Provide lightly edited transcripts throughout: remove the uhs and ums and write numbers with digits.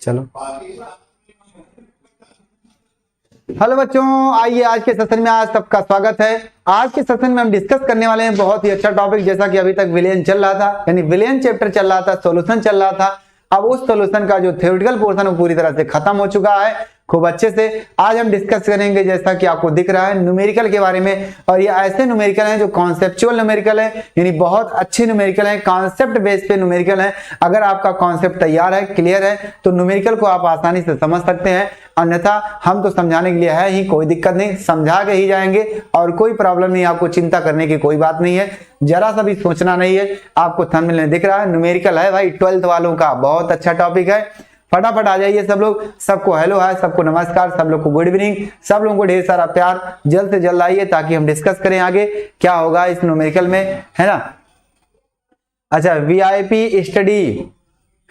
चलो हेलो बच्चों, आइए आज के सेशन में आज सबका स्वागत है। आज के सेशन में हम डिस्कस करने वाले हैं बहुत ही अच्छा टॉपिक। जैसा कि अभी तक विलेन चल रहा था, यानी विलेन चैप्टर चल रहा था, सॉल्यूशन चल रहा था। अब उस सॉल्यूशन का जो थ्योरेटिकल पोर्शन वो पूरी तरह से खत्म हो चुका है खूब अच्छे से। आज हम डिस्कस करेंगे, जैसा कि आपको दिख रहा है, न्यूमेरिकल के बारे में। और ये ऐसे न्यूमेरिकल हैं जो कॉन्सेप्चुअल न्यूमेरिकल है, यानी बहुत अच्छे न्यूमेरिकल हैं, कॉन्सेप्ट बेस पे न्यूमेरिकल है। अगर आपका कॉन्सेप्ट तैयार है, क्लियर है, तो न्यूमेरिकल को आप आसानी से समझ सकते हैं। अन्यथा हम तो समझाने के लिए है ही, कोई दिक्कत नहीं, समझा के ही जाएंगे और कोई प्रॉब्लम नहीं, आपको चिंता करने की कोई बात नहीं है, जरा सा भी सोचना नहीं है। आपको थंबनेल में दिख रहा है, न्यूमेरिकल है भाई, 12th वालों का बहुत अच्छा टॉपिक है। फटाफट आ जाइए सब लोग। सबको हेलो हाय, सबको नमस्कार, सब लोग को गुड इवनिंग, सब लोगों को ढेर सारा प्यार। जल्द से जल्द आइए ताकि हम डिस्कस करें आगे क्या होगा इस न्यूमेरिकल में, है ना। अच्छा, वीआईपी स्टडी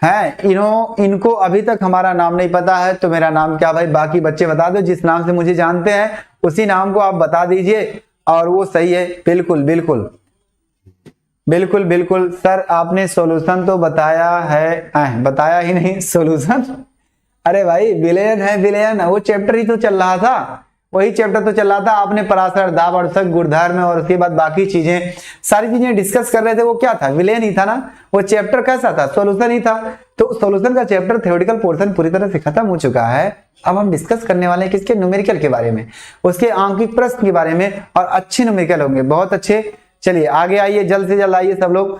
है, इनको अभी तक हमारा नाम नहीं पता है, तो मेरा नाम क्या भाई, बाकी बच्चे बता दो। जिस नाम से मुझे जानते हैं उसी नाम को आप बता दीजिए और वो सही है। बिल्कुल बिल्कुल बिल्कुल बिल्कुल सर, आपने सॉल्यूशन तो बताया है, बताया ही नहीं सॉल्यूशन। अरे भाई विलेन है, विलेन वो चैप्टर ही तो चल रहा था, वही चैप्टर तो चल रहा था। आपने पराशर, दाब, अड़सक, गुणधर्म और उसके बाद बाकी चीजें, सारी चीजें डिस्कस कर रहे थे। वो क्या था, विलेन ही था ना। वो चैप्टर कैसा था, सॉल्यूशन ही था। तो सॉल्यूशन का चैप्टर थ्योरेटिकल पोर्शन पूरी तरह से खत्म हो चुका है। अब हम डिस्कस करने वाले हैं किसके, न्यूमेरिकल के बारे में, उसके आंकिक प्रश्न के बारे में, और अच्छे न्यूमेरिकल होंगे, बहुत अच्छे। चलिए आगे आइए, जल्द से जल्द आइए सब लोग।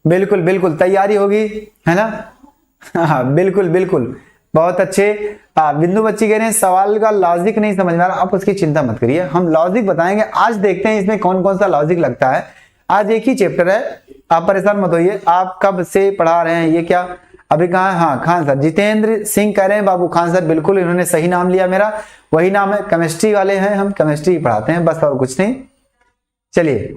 बिल्कुल बिल्कुल तैयारी होगी, है ना। हाँ बिल्कुल बिल्कुल, बहुत अच्छे। बिंदु बच्ची कह रहे हैं सवाल का लॉजिक नहीं समझ में आ रहा, आप उसकी चिंता मत करिए, हम लॉजिक बताएंगे। आज देखते हैं इसमें कौन कौन सा लॉजिक लगता है। आज एक ही चैप्टर है, आप परेशान मत होइए। आप कब से पढ़ा रहे हैं, ये क्या अभी कहा है? हाँ खान सर, जितेंद्र सिंह कह रहे हैं बाबू खान सर, बिल्कुल इन्होंने सही नाम लिया, मेरा वही नाम है। केमिस्ट्री वाले हैं, हम केमिस्ट्री पढ़ाते हैं बस, और कुछ नहीं। चलिए,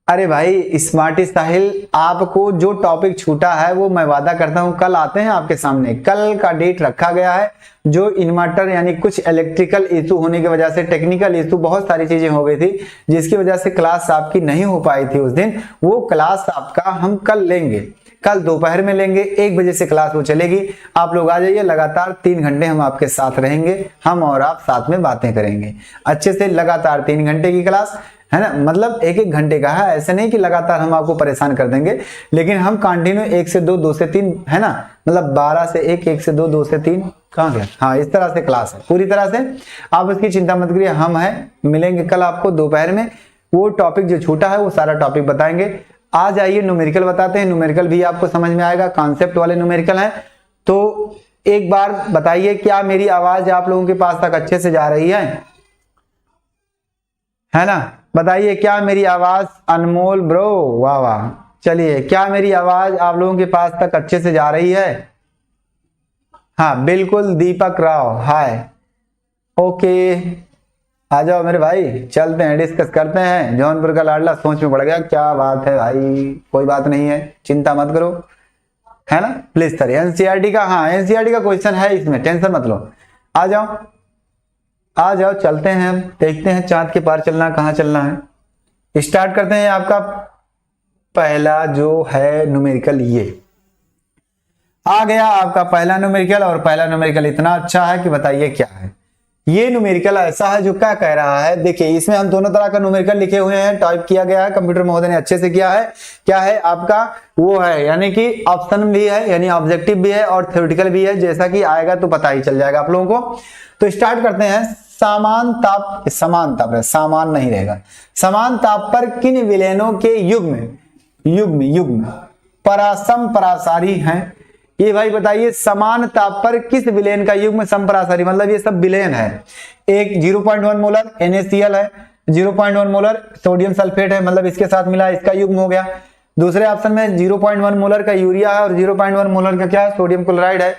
अरे भाई स्मार्टी साहिल, आपको जो टॉपिक छूटा है वो मैं वादा करता हूं कल आते हैं आपके सामने। कल का डेट रखा गया है। जो इन्वर्टर यानी कुछ इलेक्ट्रिकल इशू होने की वजह से, टेक्निकल इशू, बहुत सारी चीजें हो गई थी जिसकी वजह से क्लास आपकी नहीं हो पाई थी उस दिन। वो क्लास आपका हम कल लेंगे, कल दोपहर में लेंगे, 1 बजे से क्लास वो चलेगी। आप लोग आ जाइए, लगातार 3 घंटे हम आपके साथ रहेंगे, हम और आप साथ में बातें करेंगे अच्छे से। लगातार 3 घंटे की क्लास है ना, मतलब 1-1 घंटे का है, ऐसे नहीं कि लगातार हम आपको परेशान कर देंगे, लेकिन हम कंटिन्यू 1 से 2, 2 से 3, है ना, मतलब 12 से 1, 1 से 2, 2 से 3, कहाँ गया। हाँ इस तरह से क्लास है पूरी तरह से, आप उसकी चिंता मत करिए। हम हैं, मिलेंगे कल आपको दोपहर में। वो टॉपिक जो छूटा है वो सारा टॉपिक बताएंगे। आ जाइए, न्यूमेरिकल बताते हैं। न्यूमेरिकल भी आपको समझ में आएगा, कॉन्सेप्ट वाले न्यूमेरिकल है। तो एक बार बताइए, क्या मेरी आवाज आप लोगों के पास तक अच्छे से जा रही है ना। बताइए, क्या मेरी आवाज, अनमोल ब्रो, वाह वाह। चलिए, क्या मेरी आवाज आप लोगों के पास तक अच्छे से जा रही है? हाँ बिल्कुल, दीपक राव हाय, ओके। आ जाओ मेरे भाई, चलते हैं, डिस्कस करते हैं। जौनपुर का लाडला सोच में पड़ गया, क्या बात है भाई, कोई बात नहीं है, चिंता मत करो, है ना। प्लीज सर, एनसीईआरटी का, हाँ एनसीईआरटी का क्वेश्चन है इसमें, टेंशन मत लो। आ जाओ आ जाओ, चलते हैं, देखते हैं चांद के पार चलना, कहाँ चलना है। स्टार्ट करते हैं। आपका पहला जो है न्यूमेरिकल, ये आ गया आपका पहला न्यूमेरिकल। और पहला न्यूमेरिकल इतना अच्छा है कि बताइए क्या है। ये न्यूमेरिकल ऐसा है जो क्या कह रहा है, देखिए इसमें हम दोनों तरह का न्यूमेरिकल लिखे हुए हैं, टाइप किया गया है, कंप्यूटर महोदय ने अच्छे से किया है। क्या है आपका, वो है यानी कि ऑप्शन भी है, यानी ऑब्जेक्टिव भी है और थ्योरेटिकल भी है। जैसा कि आएगा तो पता ही चल जाएगा आप लोगों को। तो स्टार्ट करते हैं। समान ताप, सामान नहीं रहेगा, समान ताप पर किन विलेनों के युग्म परासम परासारी हैं। ये भाई बताइए, समान ताप पर किस विलेन का युग्म समपरासारी, मतलब ये सब विलेन है। एक 0.1 मोलर NaCl है, 0.1 मोलर सोडियम सल्फेट है, मतलब इसके साथ मिला, इसका युग्म हो गया। दूसरे ऑप्शन में 0.1 मोलर का यूरिया है और 0.1 मोलर का क्या है, सोडियम क्लोराइड है।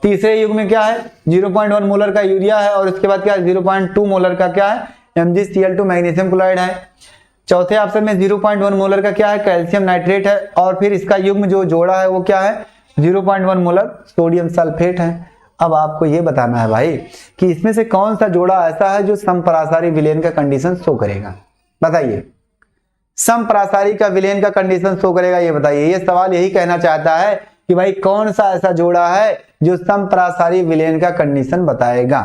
तीसरे युग्म में क्या है, 0.1 मोलर का यूरिया है और उसके बाद क्या है, 0.2 मोलर का क्या है, MgCl2 मैग्नीशियम क्लोराइड है। चौथे ऑप्शन में 0.1 मोलर का क्या है, कैल्शियम नाइट्रेट है और फिर इसका युग्म जो जोड़ा है वो क्या है, 0.1 मोलर सोडियम सल्फेट है। अब आपको ये बताना है भाई कि इसमें से कौन सा जोड़ा ऐसा है जो समपरासारी विलेन का कंडीशन शो करेगा। बताइए, समपरासारी का विलेन का कंडीशन शो करेगा, ये बताइए। ये सवाल यही कहना चाहता है कि भाई कौन सा ऐसा जोड़ा है जो समपरासारी विलयन का कंडीशन बताएगा।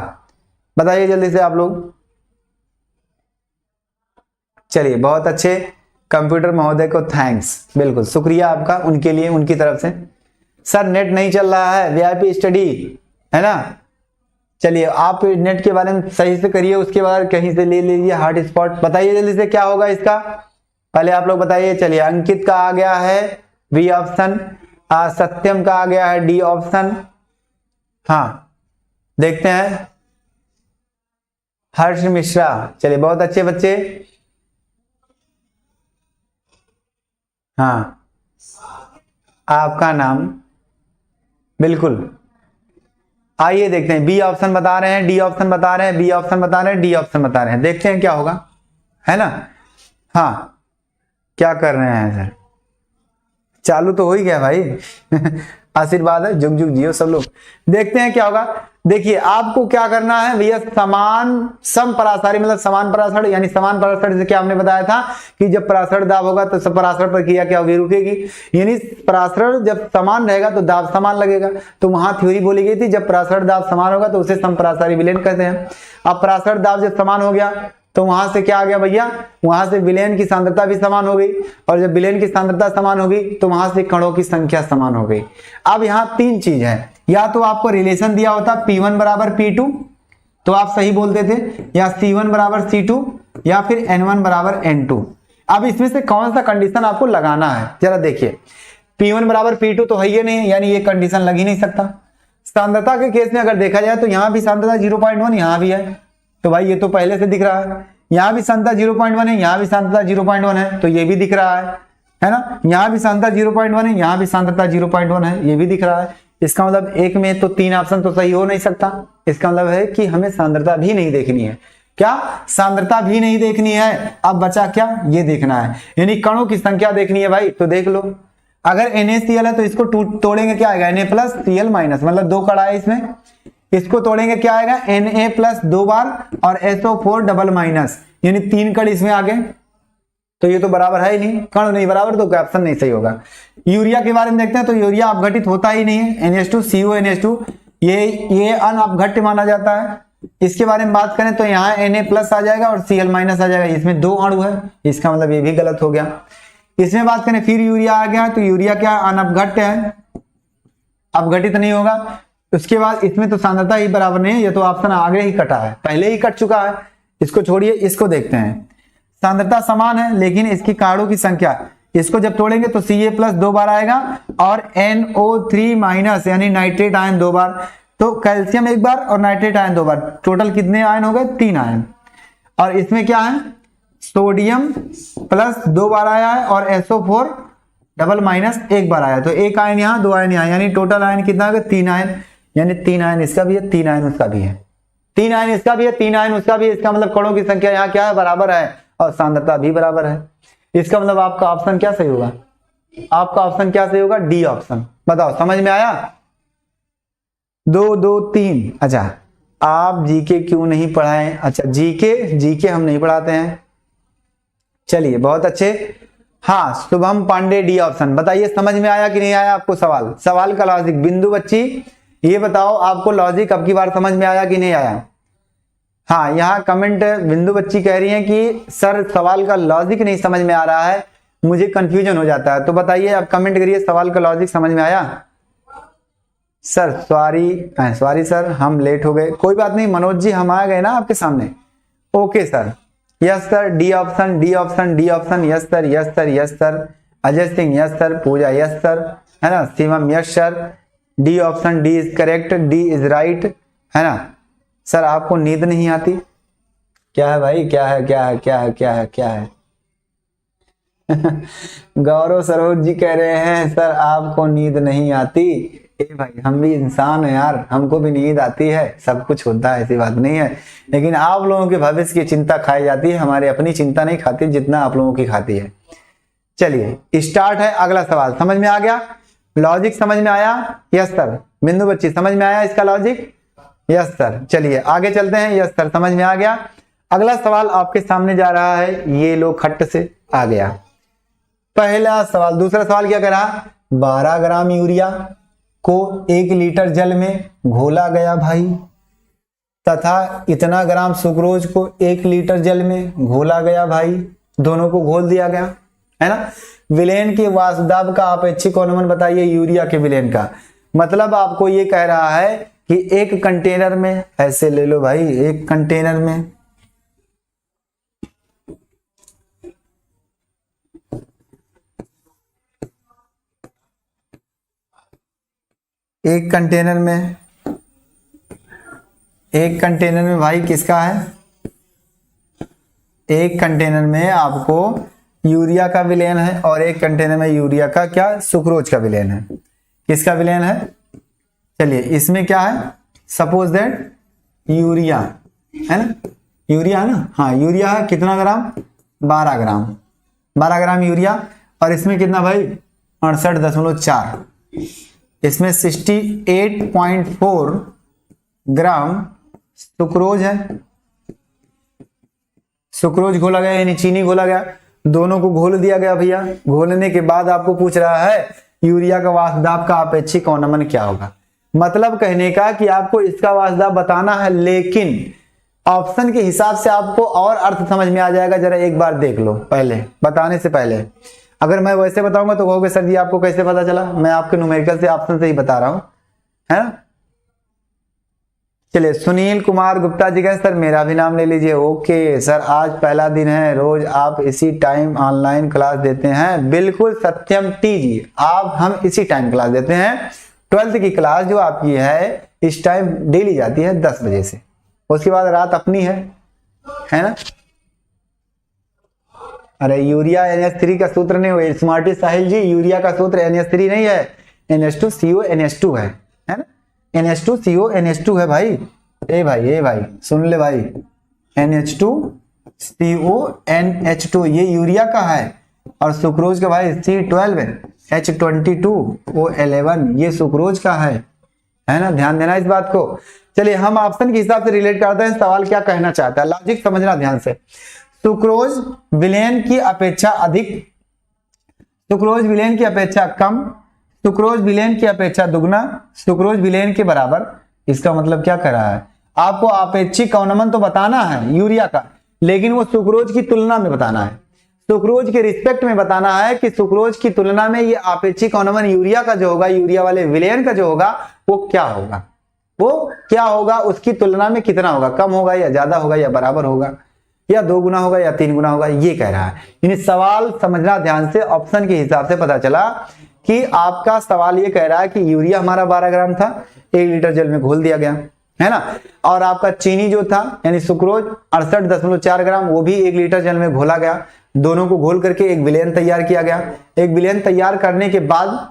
बताइए जल्दी से आप लोग। चलिए बहुत अच्छे, कंप्यूटर महोदय को थैंक्स, बिल्कुल शुक्रिया आपका, उनके लिए, उनकी तरफ से। सर नेट नहीं चल रहा है, वीआईपी स्टडी है ना। चलिए आप नेट के बारे में सही से करिए, उसके बाद कहीं से ले लीजिए हॉटस्पॉट। बताइए जल्दी से क्या होगा इसका, पहले आप लोग बताइए। चलिए अंकित का आ गया है बी ऑप्शन, सत्यम का आ गया है डी ऑप्शन। हाँ देखते हैं, हर्ष मिश्रा, चलिए बहुत अच्छे बच्चे। हाँ आपका नाम, बिल्कुल। आइए देखते हैं, बी ऑप्शन बता रहे हैं, डी ऑप्शन बता रहे हैं, बी ऑप्शन बता रहे हैं, डी ऑप्शन बता रहे हैं। देखते हैं क्या होगा, है ना। हाँ क्या कर रहे हैं सर, चालू तो हो ही गया भाई आशीर्वाद है, जुग जुग जियो सब लोग। देखते हैं क्या होगा। देखिए आपको क्या करना है भैया, समान सम परासारी मतलब समान परासर, यानी समान परासर से क्या हमने बताया था कि जब परासर दाब होगा तो सब परासर प्रक्रिया क्या होगी, रुकेगी। यानी परासर जब समान रहेगा तो दाब समान लगेगा। तो वहां थ्योरी बोली गई थी जब परासर दाब समान होगा तो उसे समपरासारी विलयन कहते हैं। अब परासर दाब जब समान हो गया तो वहां से क्या आ गया भैया, वहां से विलयन की सांद्रता भी समान हो गई, और जब विलयन की सांद्रता समान हो गई तो वहां से कणों की संख्या समान हो गई। अब यहाँ तीन चीज है, या तो आपको रिलेशन दिया होता P1 बराबर P2 तो आप सही बोलते थे, या C1 बराबर C2, या फिर N1 बराबर N2। अब इसमें से कौन सा कंडीशन आपको लगाना है जरा देखिए। P1 बराबर P2 तो है ही नहीं, यानी ये कंडीशन लग ही नहीं सकता। सांद्रता के केस में अगर देखा जाए तो यहाँ भी सांद्रता 0.1 यहाँ भी है, तो भाई ये तो पहले से दिख रहा है। यहाँ भी सांद्रता 0.1 है, यहाँ भी सांद्रता 0.1 है, तो ये भी दिख रहा है ना। यहाँ भी सांद्रता 0.1 है, यहाँ भी सांद्रता 0.1 है, ये भी दिख रहा है। इसका मतलब एक में तो तीन ऑप्शन तो सही हो नहीं सकता। इसका मतलब है कि हमें सांद्रता भी नहीं देखनी है। क्या, सांद्रता भी नहीं देखनी है। अब बचा क्या, ये देखना है, यानी कणों की संख्या देखनी है भाई। तो देख लो, अगर NaCl है तो इसको तोड़ेंगे क्या आएगा, Na प्लस Cl माइनस, मतलब दो कड़ा है इसमें, इसको तोड़ेंगे क्या आएगा Na प्लस 2 बार और SO4 डबल माइनस, यानी 3 कण इसमें आ गए। तो ये तो बराबर है ही नहीं, कण नहीं बराबर तो ऑप्शन नहीं सही होगा। यूरिया के बारे में देखते हैं तो यूरिया अपघटित होता ही नहीं है, NH2CO ये अनअपघट्य माना जाता है। इसके बारे में बात करें तो यहाँ Na प्लस आ जाएगा और Cl माइनस आ जाएगा, इसमें 2 अणु है, इसका मतलब ये भी गलत हो गया। इसमें बात करें फिर यूरिया आ गया, तो यूरिया क्या अनअपघट्य है, अपघटित नहीं होगा। उसके बाद इसमें तो सांद्रता ही बराबर नहीं है, ये तो ऑप्शन आगे ही कटा है, पहले ही कट चुका है। इसको छोड़िए, इसको देखते हैं। सांद्रता समान है लेकिन इसकी कारणों की संख्या, इसको जब तोड़ेंगे तो Ca प्लस 2 बार आएगा और NO3 माइनस यानी नाइट्रेट आयन 2 बार, तो कैल्शियम 1 बार और नाइट्रेट आयन 2 बार, टोटल कितने आयन हो गए, 3 आयन। और इसमें क्या है, सोडियम प्लस 2 बार आया है और SO4 डबल माइनस 1 बार आया, तो 1 आयन यहाँ 2 आयन यहाँ, यानी टोटल आयन कितना हो गया, 3 आयन। यानी 3 आयन इसका भी है, 3 आयन उसका भी है, 3 आयन इसका भी है, 3 आयन उसका भी है। इसका मतलब कणों की संख्या यहाँ क्या है, बराबर है, और सांद्रता भी बराबर है। इसका मतलब आपका ऑप्शन क्या सही होगा, आपका ऑप्शन क्या सही होगा, डी ऑप्शन। बताओ समझ में आया, 2 2 3। अच्छा आप जीके क्यों नहीं पढ़ाएं, अच्छा जीके हम नहीं पढ़ाते हैं, चलिए बहुत अच्छे। हाँ शुभम पांडे डी ऑप्शन। बताइए समझ में आया कि नहीं आया आपको सवाल का लॉजिक। बिंदु बच्ची ये बताओ आपको लॉजिक अब की बार समझ में आया कि नहीं आया। हाँ यहाँ कमेंट बिंदु बच्ची कह रही है कि सर सवाल का लॉजिक नहीं समझ में आ रहा है, मुझे कंफ्यूजन हो जाता है। तो बताइए आप कमेंट करिए, सवाल का लॉजिक समझ में आया। सर सॉरी सर हम लेट हो गए, कोई बात नहीं मनोज जी हम आ गए ना आपके सामने। Okay sir, yes sir, D option D option D option, yes sir yes sir yes sir, Ajay Singh yes sir, Pooja yes sir, है ना, Shivam yes sir, D option D is correct, D is right, है ना। सर आपको नींद नहीं आती, क्या है भाई, क्या है क्या है क्या है क्या है क्या है गौरव सरोज जी कह रहे हैं सर आपको नींद नहीं आती। ए भाई हम भी इंसान है यार, हमको भी नींद आती है, सब कुछ होता है, ऐसी बात नहीं है, लेकिन आप लोगों के भविष्य की चिंता खाई जाती है, हमारी अपनी चिंता नहीं खाती जितना आप लोगों की खाती है। चलिए स्टार्ट है अगला सवाल। समझ में आ गया, लॉजिक समझ में आया, यस सर। बिंदु बच्ची समझ में आया इसका लॉजिक, यस सर। चलिए आगे चलते हैं, यस सर समझ में आ गया। अगला सवाल आपके सामने जा रहा है, ये लो खट्ट से आ गया। पहला सवाल, दूसरा सवाल क्या करा, 12 ग्राम यूरिया को 1 लीटर जल में घोला गया भाई, तथा इतना ग्राम सुक्रोज को 1 लीटर जल में घोला गया भाई, दोनों को घोल दिया गया, है ना। विलेन के वाष्पदाब का अपेक्षिक अनुमान बताइए यूरिया के विलेन का। मतलब आपको ये कह रहा है कि एक कंटेनर में, ऐसे ले लो भाई, एक कंटेनर में एक कंटेनर में भाई किसका है, एक कंटेनर में आपको यूरिया का विलेन है और एक कंटेनर में यूरिया का क्या, सुक्रोज का विलेन है। किसका विलेन है, चलिए इसमें क्या है, सपोज दैट यूरिया है ना, यूरिया है ना, हाँ यूरिया है, कितना ग्राम, 12 ग्राम, 12 ग्राम यूरिया, और इसमें कितना भाई 68.4, इसमें 68.4 ग्राम सुक्रोज है, सुक्रोज घोला गया यानी चीनी घोला गया, दोनों को घोल दिया गया भैया। घोलने के बाद आपको पूछ रहा है यूरिया का वाष्पदाब का अपेक्षिक अनुमान क्या होगा। मतलब कहने का कि आपको इसका वाष्पदाब बताना है, लेकिन ऑप्शन के हिसाब से आपको और अर्थ समझ में आ जाएगा। जरा एक बार देख लो पहले, बताने से पहले। अगर मैं वैसे बताऊंगा तो कहोगे सर जी आपको कैसे पता चला, मैं आपके न्यूमेरिकल से ऑप्शन से ही बता रहा हूं, है ना। चलिए सुनील कुमार गुप्ता जी का सर मेरा भी नाम ले लीजिए। ओके सर, आज पहला दिन है, रोज आप इसी टाइम ऑनलाइन क्लास देते हैं। बिल्कुल सत्यम टी जी, आप हम इसी टाइम क्लास देते हैं। 12th की क्लास जो आपकी है इस टाइम डेली जाती है 10 बजे से, उसके बाद रात अपनी है ना। अरे यूरिया NH3 का सूत्र नहीं हुआ स्मार्टी साहिल जी, यूरिया का सूत्र NH3 नहीं है, NH2CO NH2 है ना, NH2CO NH2 है भाई। ए भाई सुन ले भाई, NH2CO NH2 ये यूरिया का है, और सुक्रोज का भाई C12 H22O11 ये सुक्रोज का है ना। ध्यान देना इस बात को। चलिए हम ऑप्शन के हिसाब से रिलेट करते हैं, सवाल क्या कहना चाहता है, लॉजिक समझना ध्यान से। सुक्रोज विलेन की अपेक्षा अधिक, सुक्रोज विलेन की अपेक्षा कम, सुक्रोज विलेन की अपेक्षा दुगना, सुक्रोज विलेन के बराबर। इसका मतलब क्या कर रहा है, आपको अपेक्षिक अनुमान तो बताना है यूरिया का, लेकिन वो सुक्रोज की तुलना में बताना है, सुक्रोज के रिस्पेक्ट में बताना है कि सुक्रोज की तुलना में ये अपेक्षिक अनुमान यूरिया का जो होगा, यूरिया वाले विलेन का जो होगा वो क्या होगा, वो क्या होगा, उसकी तुलना में कितना होगा, कम होगा या ज्यादा होगा या बराबर होगा या 2 गुना होगा या 3 गुना होगा, ये कह रहा है। यानी सवाल समझना ध्यान से, ऑप्शन के हिसाब से पता चला कि आपका सवाल ये कह रहा है कि यूरिया हमारा 12 ग्राम था, 1 लीटर जल में घोल दिया गया, है ना। और आपका चीनी जो था यानी सुक्रोज 68.4 ग्राम, वो भी 1 लीटर जल में घोला गया, दोनों को घोल करके एक विलेन तैयार किया गया। एक विलेन तैयार करने के बाद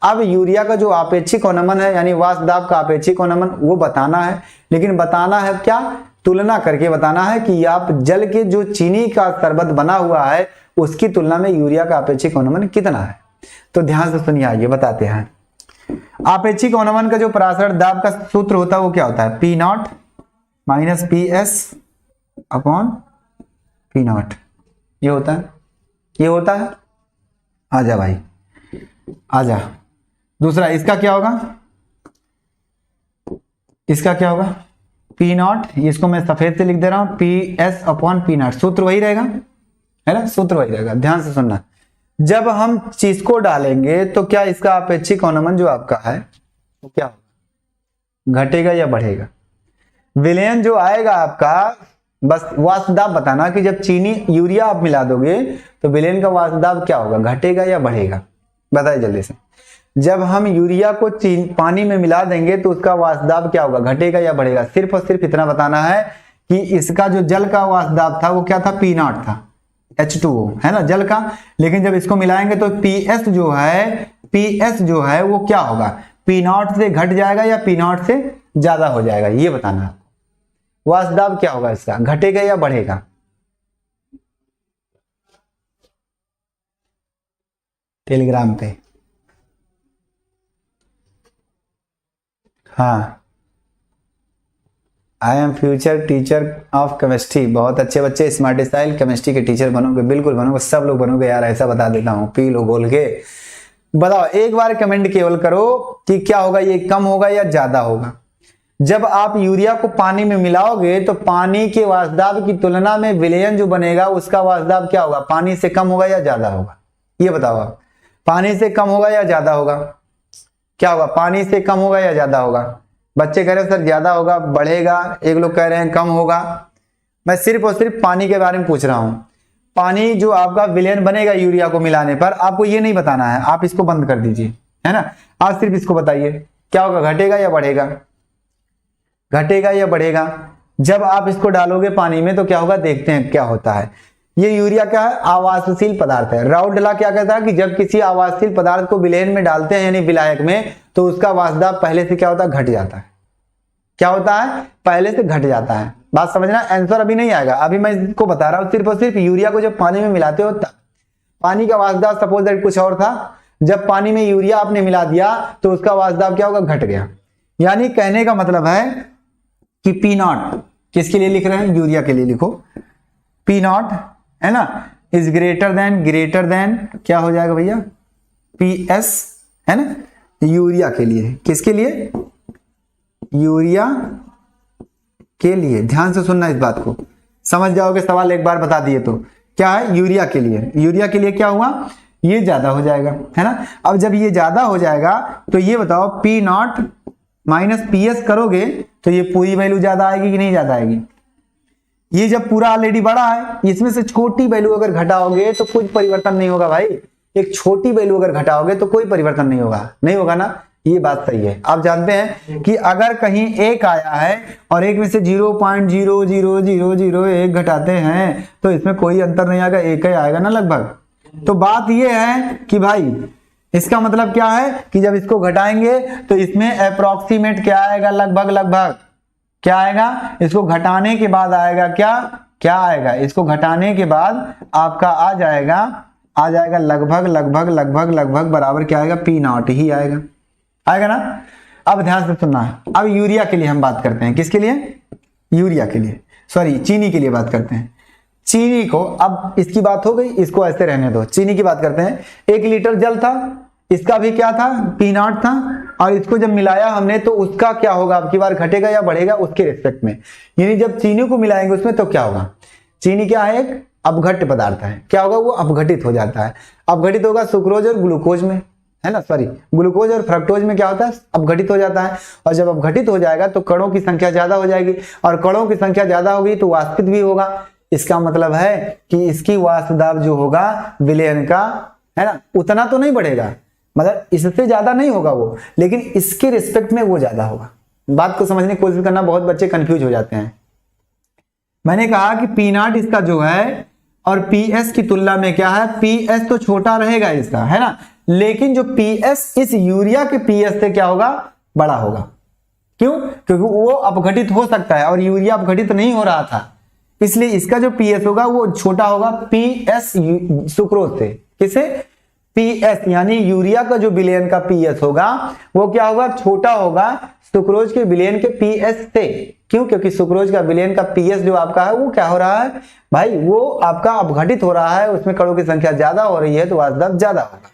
अब यूरिया का जो अपेक्षिक अनुमान है यानी वाष्पदाब का अपेक्षिक अनुमान वो बताना है, लेकिन बताना है क्या, तुलना करके बताना है कि आप जल के जो चीनी का शरबत बना हुआ है उसकी तुलना में यूरिया का अपेक्षिक अनुमान कितना है। तो ध्यान से सुनिए, आइए बताते हैं। अपेक्षिक अनुमान का जो पराशर दाब का सूत्र होता है वो क्या होता है, P0 minus PS upon P0, ये होता है, ये होता है। आजा भाई आजा। दूसरा इसका क्या होगा, इसका क्या होगा P0, इसको मैं सफेद से लिख दे रहा हूं, PS अपॉन P0, सूत्र वही रहेगा, है ना, सूत्र वही रहेगा। ध्यान से सुनना, जब हम चीज को डालेंगे तो क्या इसका अपेक्षिक अनुमान जो आपका है वो क्या होगा, घटेगा या बढ़ेगा। विलेन जो आएगा आपका, बस वाष्पदाब बताना कि जब चीनी यूरिया आप मिला दोगे तो विलेन का वाष्पदाब क्या होगा, घटेगा या बढ़ेगा, बताइए जल्दी से। जब हम यूरिया को पानी में मिला देंगे तो उसका वाष्पदाब क्या होगा, घटेगा या बढ़ेगा। सिर्फ और सिर्फ इतना बताना है कि इसका जो जल का वाष्पदाब था वो क्या था, P0 था, H2O है ना जल का, लेकिन जब इसको मिलाएंगे तो PS जो है वो क्या होगा, P0 से घट जाएगा या P0 से ज्यादा हो जाएगा, ये बताना है। वाष्पदाब क्या होगा इसका, घटेगा या बढ़ेगा। टेलीग्राम पे, हाँ, I am future teacher of chemistry. बहुत अच्छे बच्चे, स्मार्ट स्टाइल केमिस्ट्री के टीचर बनोगे, बिल्कुल बनोगे, सब लोग बनोगे यार, ऐसा बता देता हूँ, पी लो बोल के। बताओ एक बार कमेंट केवल करो कि क्या होगा, ये कम होगा या ज्यादा होगा। जब आप यूरिया को पानी में मिलाओगे तो पानी के वाष्पदाब की तुलना में विलयन जो बनेगा उसका वाष्पदाब क्या होगा, पानी से कम होगा या ज्यादा होगा? ये बताओ आप, पानी से कम होगा या ज्यादा होगा? क्या होगा, पानी से कम होगा या ज्यादा होगा? बच्चे कह रहे हैं सर ज्यादा होगा, बढ़ेगा, एक लोग कह रहे हैं कम होगा। मैं सिर्फ और सिर्फ पानी के बारे में पूछ रहा हूं। पानी जो आपका विलयन बनेगा यूरिया को मिलाने पर, आपको ये नहीं बताना है, आप इसको बंद कर दीजिए, है ना। आप सिर्फ इसको बताइए क्या होगा, घटेगा या बढ़ेगा, घटेगा या बढ़ेगा। जब आप इसको डालोगे पानी में तो क्या होगा, देखते हैं क्या होता है। ये यूरिया क्या है, आवासशील पदार्थ है। राउडला क्या कहता है कि जब किसी आवासशील पदार्थ को विलयन में डालते हैं यानी विलायक में, तो उसका वाष्पदाब पहले से क्या होता है, घट जाता है। क्या होता है, पहले से घट जाता है। बात समझना, आंसर अभी नहीं आएगा, अभी मैं इसको बता रहा हूं। सिर्फ और सिर्फ यूरिया को जब पानी में मिलाते हो तब पानी का वाष्पदाब सपोज दैट कुछ और था, जब पानी में यूरिया आपने मिला दिया तो उसका वाष्पदाब क्या होगा, घट गया। यानी कहने का मतलब है कि पी नॉट किसके लिए लिख रहे हैं, यूरिया के लिए लिखो। पी नॉट है ना इज ग्रेटर देन क्या हो जाएगा भैया, पी एस, है ना, यूरिया के लिए। किसके लिए, यूरिया के लिए। ध्यान से सुनना इस बात को, समझ जाओगे सवाल एक बार बता दिए तो। क्या है, यूरिया के लिए। यूरिया के लिए क्या हुआ, ये ज्यादा हो जाएगा, है ना। अब जब ये ज्यादा हो जाएगा तो ये बताओ P not minus P S करोगे तो ये पूरी वैल्यू ज्यादा आएगी कि नहीं ज्यादा आएगी। ये जब पूरा ऑलरेडी बड़ा है, इसमें से छोटी वैल्यू अगर घटाओगे तो कुछ परिवर्तन नहीं होगा भाई। एक छोटी वैल्यू अगर घटाओगे तो कोई परिवर्तन नहीं होगा, नहीं होगा ना। ये बात सही है। आप जानते हैं कि अगर कहीं एक आया है और एक में से 0.00001 घटाते हैं तो इसमें कोई अंतर नहीं आएगा, एक ही आएगा ना लगभग। तो बात ये है कि भाई इसका मतलब क्या है कि जब इसको घटाएंगे तो इसमें अप्रोक्सीमेट क्या आएगा, लगभग क्या आएगा, इसको घटाने के बाद आएगा क्या आएगा, इसको घटाने के बाद आपका आ जाएगा लगभग बराबर क्या आएगा, पी नॉट ही आएगा ना। अब ध्यान से सुनना है। अब यूरिया के लिए हम बात करते हैं, किसके लिए, यूरिया के लिए, सॉरी चीनी के लिए बात करते हैं। चीनी को, अब इसकी बात हो गई, इसको ऐसे रहने दो, चीनी की बात करते हैं। 1 लीटर जल था, इसका भी क्या था, पी नॉट था, और इसको जब मिलाया हमने तो उसका क्या होगा, अब की बार घटेगा या बढ़ेगा उसके रिस्पेक्ट में। यानी जब चीनी को मिलाएंगे उसमें तो क्या होगा, चीनी क्या है, एक अपघट्य पदार्थ है, क्या होगा, वो अपघटित हो जाता है। अपघटित होगा सुक्रोज और ग्लूकोज में, है ना, सॉरी ग्लूकोज और फ्रक्टोज में क्या होता है, अपघटित हो जाता है। और जब अपघटित हो जाएगा तो कणों की संख्या ज्यादा हो जाएगी, और कणों की संख्या ज्यादा होगी तो वाष्पित भी होगा। इसका मतलब है कि इसकी वाष्पदाब जो होगा विलयन का, है ना, उतना तो नहीं बढ़ेगा, मतलब इससे ज्यादा नहीं होगा वो, लेकिन इसके रिस्पेक्ट में वो ज्यादा होगा। बात को समझने की कोशिश करना, बहुत बच्चे कंफ्यूज हो जाते हैं। मैंने कहा कि पी नॉट इसका जो है और पी एस की तुलना में क्या है, पी एस तो छोटा रहेगा इसका, है ना, लेकिन जो पी एस इस यूरिया के पी एस से क्या होगा, बड़ा होगा। क्यों, क्योंकि वो अपघटित हो सकता है और यूरिया अपघटित नहीं हो रहा था, इसलिए इसका जो पी एस होगा वो छोटा होगा पी एस सुक्रोज से। किसे, पी एस, यानी यूरिया का जो विलयन का पी एस होगा वो क्या होगा, छोटा होगा सुक्रोज के विलयन के पी एस से। क्यों, क्योंकि सुक्रोज का विलयन का पी एस जो आपका है वो क्या हो रहा है भाई, वो आपका अपघटित हो रहा है, उसमें कणों की संख्या ज्यादा हो रही है तो वाष्पदाब ज्यादा होगा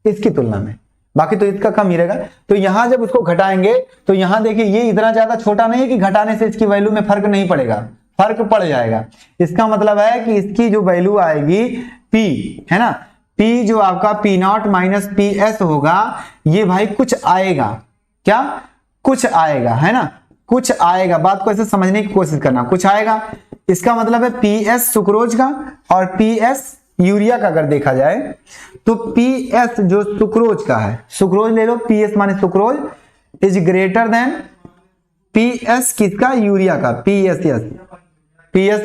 इसकी तुलना में, बाकी तो इसका कम ही रहेगा। तो यहां जब उसको घटाएंगे तो यहां देखिए ये इतना ज्यादा छोटा नहीं है कि घटाने से इसकी वैल्यू में फर्क नहीं पड़ेगा, फर्क पड़ जाएगा। इसका मतलब है कि इसकी जो वैल्यू आएगी पी, है ना, पी जो आपका P not minus P S होगा, ये भाई कुछ आएगा, क्या कुछ आएगा, है ना, कुछ आएगा। बात को ऐसे समझने की कोशिश करना, कुछ आएगा। इसका मतलब है पी एस सुक्रोज का और पी एस यूरिया का अगर देखा जाए तो पी एस जो सुक्रोज का है, सुक्रोज ले लो, पी एस माने sucrose is greater than P S किसका, यूरिया का, पी एस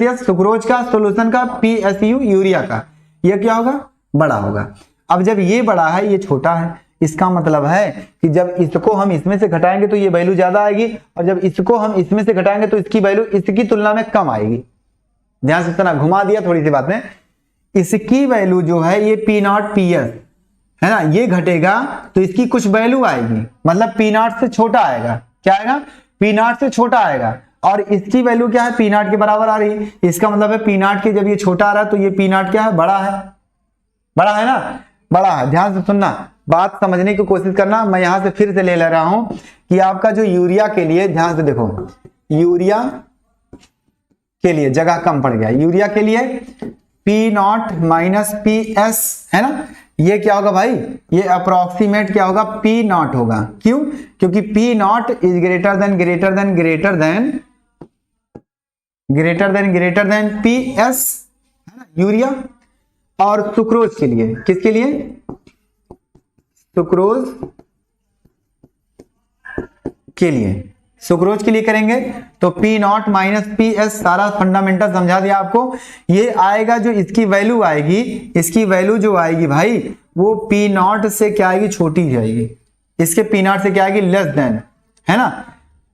एस सुक्रोज का, सोल्यूशन का, पी एस यू यूरिया का, यह क्या होगा, बड़ा होगा। अब जब ये बड़ा है ये छोटा है, इसका मतलब है कि जब इसको हम इसमें से घटाएंगे तो ये वैल्यू ज्यादा आएगी, और जब इसको हम इसमें से घटाएंगे तो इसकी वैल्यू इसकी तुलना में कम आएगी। ध्यान से सुना, घुमा दिया थोड़ी सी बात में। इसकी वैल्यू जो है ये पी नॉट पी एस, है ना, ये घटेगा तो इसकी कुछ वैल्यू आएगी, मतलब पी नॉट से छोटा आएगा। क्या आएगा, पी नॉट से छोटा आएगा, और इसकी वैल्यू क्या है, पी नॉट के बराबर आ रही है। इसका मतलब है पी नॉट के जब ये छोटा आ रहा है तो ये पी नॉट क्या है, बड़ा है, बड़ा है ना, बड़ा है। ध्यान से सुनना, बात समझने की कोशिश करना। मैं यहां से फिर से ले रहा हूं कि आपका जो यूरिया के लिए, ध्यान से देखो, यूरिया के लिए जगह कम पड़ गया, यूरिया के लिए P0 माइनस PS है ना, ये क्या होगा भाई, ये अप्रोक्सीमेट क्या होगा, P0 होगा। क्यों? क्योंकि P0 is greater than PS है ना, यूरिया। और सुक्रोज के लिए, किसके लिए, सुक्रोज के लिए, सुक्रोज के लिए करेंगे तो P0 माइनस PS, सारा फंडामेंटल समझा दिया आपको। ये आएगा जो इसकी वैल्यू आएगी, इसकी वैल्यू जो आएगी भाई वो P0 से क्या आएगी, छोटी जाएगी, इसके P0 से क्या आएगी, लेस देन, है ना,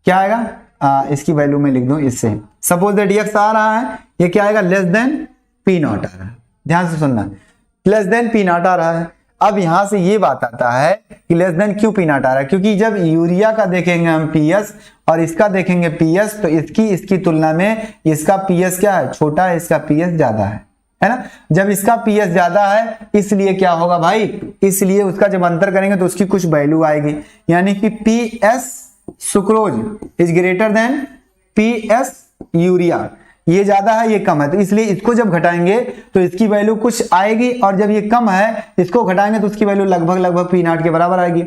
क्या आएगा, इसकी वैल्यू में लिख दूं इससे, सपोज दैट dx आ रहा है, ये क्या आएगा, लेस देन P0 आ रहा है, ध्यान से सुनना, लेस देन P0 आ रहा है। अब यहां से ये बात आता है कि लेस देन क्यों P0 आ रहा है, क्योंकि जब यूरिया का देखेंगे हम PS और इसका देखेंगे PS, तो इसकी तुलना में इसका PS क्या है, छोटा है, इसका PS ज्यादा है ना। जब इसका PS ज्यादा है इसलिए क्या होगा भाई, इसलिए उसका जब अंतर करेंगे तो उसकी कुछ वैल्यू आएगी, यानी कि PS sucrose is greater than PS urea, ये ज्यादा है ये कम है, तो इसलिए इसको जब घटाएंगे तो इसकी वैल्यू कुछ आएगी, और जब ये कम है इसको घटाएंगे तो उसकी वैल्यू लगभग P0 के बराबर आएगी।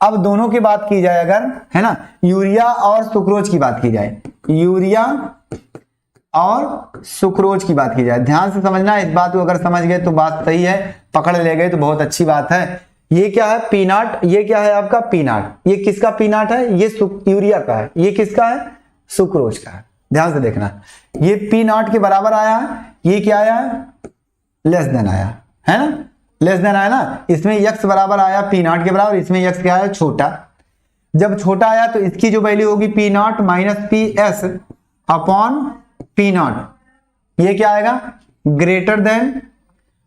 अब दोनों की बात की जाए अगर, है ना, यूरिया और सुक्रोज की बात की जाए, यूरिया और सुक्रोज की बात की जाए, ध्यान से समझना, इस बात को अगर समझ गए तो बात सही है, पकड़ ले गए तो बहुत अच्छी बात है। ये क्या है P0, ये क्या है आपका P0, ये किसका P0 है, ये यूरिया का है, ये किसका है, सुक्रोज का है। ध्यान से देखना, ये P0 के बराबर आया, ये क्या आया, लेस देन आया, है ना, लेस देन आया ना, इसमें x बराबर आया P0 के बराबर, इसमें x क्या आया, छोटा। जब छोटा आया तो इसकी जो वैल्यू होगी P0 minus PS upon P0, ये क्या आएगा, ग्रेटर देन,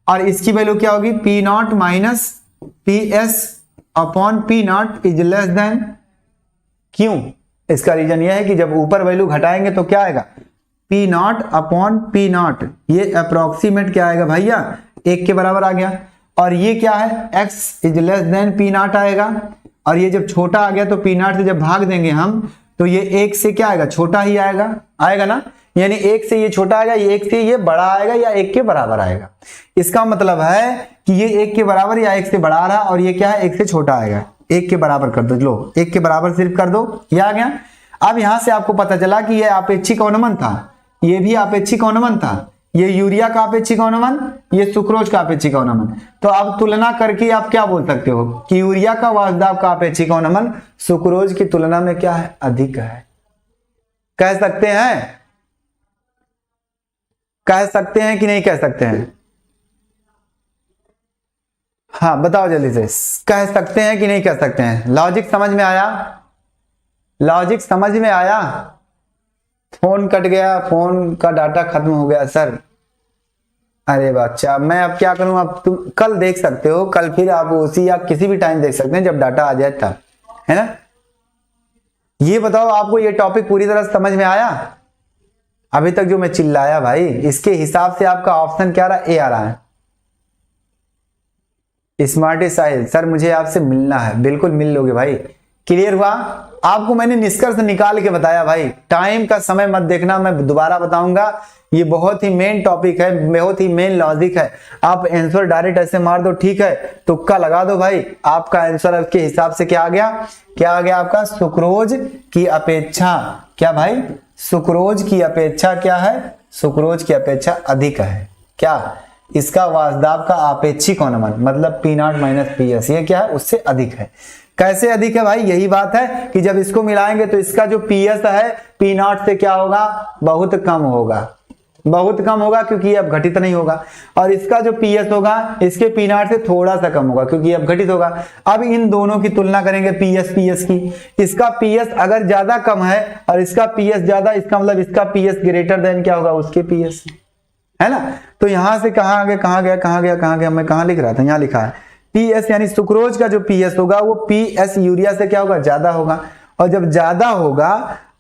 और इसकी वैल्यू क्या होगी, P0 minus PS upon P0 is less than. क्यों? इसका रीजन यह है कि जब ऊपर वैल्यू घटाएंगे तो क्या आएगा, P0 अपॉन P0, ये अप्रोक्सीमेट क्या आएगा भैया, 1 के बराबर आ गया, और ये क्या है, x is less than P0 आएगा, और ये जब छोटा आ गया तो P0 से जब भाग देंगे हम तो ये 1 से क्या आएगा, छोटा ही आएगा, आएगा ना, यानी 1 से ये छोटा आएगा, ये 1 से ये बड़ा आएगा या 1 के बराबर आएगा। इसका मतलब है कि ये 1 के बराबर या 1 से बड़ा आ रहा, और ये क्या है, 1 से छोटा आएगा, 1 के बराबर कर दो, लो 1 के बराबर सिर्फ कर दो, ये आ गया। अब यहां से आपको पता चला कि ये आपेक्षिक अवनमन था, ये भी आपेक्षिक अवनमन था, ये यूरिया का आपेक्षिक अवनमन, ये सुक्रोज का आपेक्षिक अवनमन। तो अब तुलना करके आप क्या बोल सकते हो कि यूरिया का वाष्पदाब का आपेक्षिक अवनमन सुक्रोज की तुलना में क्या है, अधिक है, कह सकते हैं, कह सकते हैं कि नहीं कह सकते हैं, हाँ बताओ जल्दी से, कह सकते हैं कि नहीं कह सकते हैं। लॉजिक समझ में आया, लॉजिक समझ में आया। फोन कट गया, फोन का डाटा खत्म हो गया सर, अरे बच्चा मैं अब क्या करूं, अब तुम कल देख सकते हो, कल फिर आप उसी या किसी भी टाइम देख सकते हैं जब डाटा आ जाए तब, है ना। ये बताओ आपको ये टॉपिक पूरी तरह समझ में आया, अभी तक जो मैं चिल्लाया भाई, इसके हिसाब से आपका ऑप्शन क्या रहा, ए आ रहा है। स्मार्टी साहिल सर मुझे आपसे मिलना है, बिल्कुल मिल लोगे भाई, क्लियर हुआ। आपको मैंने निष्कर्ष निकाल के बताया भाई, टाइम का समय मत देखना, मैं दोबारा बताऊंगा, ये बहुत ही मेन टॉपिक है, बहुत ही मेन लॉजिक है। आप आंसर डायरेक्ट ऐसे मार दो, ठीक है, तुक्का लगा दो भाई, आपका आंसर उसके हिसाब से क्या आ गया, क्या आ गया आपका, सुक्रोज की अपेक्षा, क्या भाई, सुक्रोज की अपेक्षा क्या है, सुक्रोज की अपेक्षा अधिक है, क्या, इसका वाष्पदाब का आपेक्षिक अवनमन मतलब P0 माइनस PS, ये क्या है, उससे अधिक है। कैसे अधिक है भाई, यही बात है कि जब इसको मिलाएंगे तो इसका जो PS है P0 से क्या होगा, बहुत कम होगा, बहुत कम होगा, क्योंकि ये अब घटित नहीं होगा, और इसका जो PS होगा इसके P0 से थोड़ा सा कम होगा, क्योंकि अब घटित होगा। अब इन दोनों की तुलना करेंगे PS की, इसका PS अगर ज्यादा कम है और इसका PS ज्यादा, इसका मतलब इसका PS ग्रेटर देन क्या होगा, उसके PS, है ना। तो यहां से कहां आ गया, कहां गया, कहां गया, कहां गया, मैं कहां लिख रहा था, यहां लिखा है PS, यानी सुक्रोज का जो PS होगा वो PS यूरिया से क्या होगा, ज्यादा होगा, और जब ज्यादा होगा,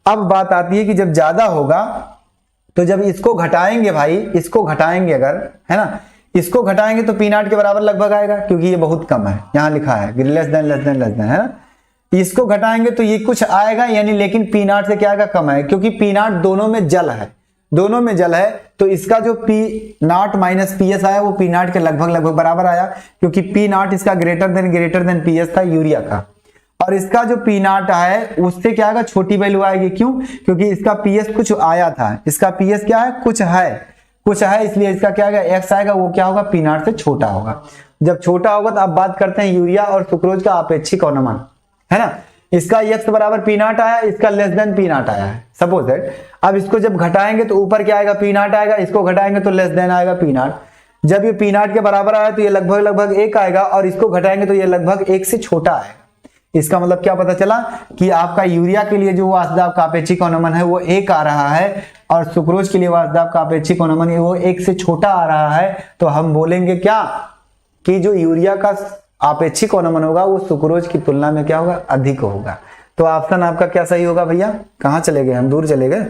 अब बात आती है कि जब ज्यादा होगा तो जब इसको घटाएंगे भाई, इसको घटाएंगे अगर, है ना, इसको घटाएंगे तो पी नॉट के बराबर लगभग आएगा, क्योंकि ये बहुत कम है, यहाँ लिखा है less than less than less than, है ना। इसको घटाएंगे तो ये कुछ आएगा यानी, लेकिन पी नॉट से क्या आएगा, कम है, क्योंकि पी नॉट दोनों में जल है, दोनों में जल है। तो इसका जो P not minus P S आया वो पी नॉट के लगभग लगभग बराबर आया, क्योंकि पी नॉट इसका ग्रेटर देन पी एस था यूरिया का। और इसका जो पी नॉट है उससे क्या आएगा, छोटी वैल्यू आएगी। क्यों? क्योंकि इसका पी एस कुछ आया था, इसका पी एस क्या है, कुछ है, इसलिए इसका क्या आएगा, एक्स आएगा, वो क्या होगा, पी नॉट से छोटा होगा। जब छोटा होगा तो अब बात करते हैं यूरिया और सुक्रोज का अपेक्षिक अनुमान, है ना। इसका x बराबर पी नॉट आया, इसका लेस देन पी नॉट आया है, सपोज दैट। अब इसको जब घटाएंगे तो ऊपर क्या आएगा, पी नॉट आएगा, इसको घटाएंगे तो लेस देन आएगा पी नॉट। जब ये पी नॉट के बराबर आया तो ये लगभग लगभग 1 आएगा, और इसको घटाएंगे तो ये लगभग 1 से छोटा आएगा। इसका मतलब क्या पता चला कि आपका यूरिया के लिए जो वाष्प दाब का अपेक्षिक अनुमान है वो 1 आ रहा है, और सुक्रोज के लिए वाष्प दाब का अपेक्षिक अनुमान है वो 1 से छोटा आ रहा है। तो हम बोलेंगे क्या कि जो यूरिया का अपेक्षिक अनुमान होगा वो सुक्रोज की तुलना में क्या होगा, अधिक होगा। तो ऑप्शन आपका क्या सही होगा भैया, कहां चले गए हम, दूर चले गए,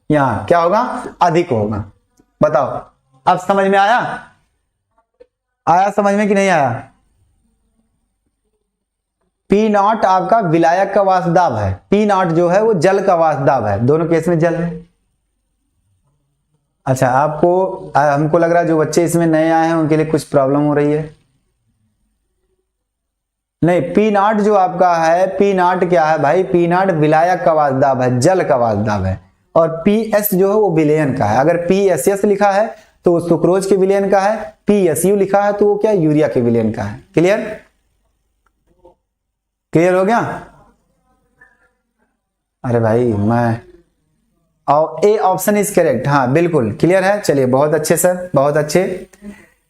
यहाँ क्या होगा, अधिक होगा। बताओ अब समझ में आया समझ में कि नहीं आया। पी नॉट आपका विलायक का वाष्प दाब है, पी नॉट जो है वो जल का वाष्प दाब है, दोनों केस में जल है। अच्छा, हमको लग रहा है जो बच्चे इसमें नए आए हैं उनके लिए कुछ प्रॉब्लम हो रही है। नहीं, पी नॉट जो आपका है, पी नॉट क्या है भाई, पी नॉट विलायक का वाष्प दाब है, जल का वाष्प दाब है। और पी एस जो है वो विलयन का है। अगर पी एस एस लिखा है तो वो सुक्रोज के विलयन का है, पी एस यू लिखा है तो वो क्या, यूरिया के विलयन का है। क्लियर हो गया। अरे भाई और ए ऑप्शन इज करेक्ट, हाँ बिल्कुल क्लियर है। चलिए बहुत अच्छे सर, बहुत अच्छे।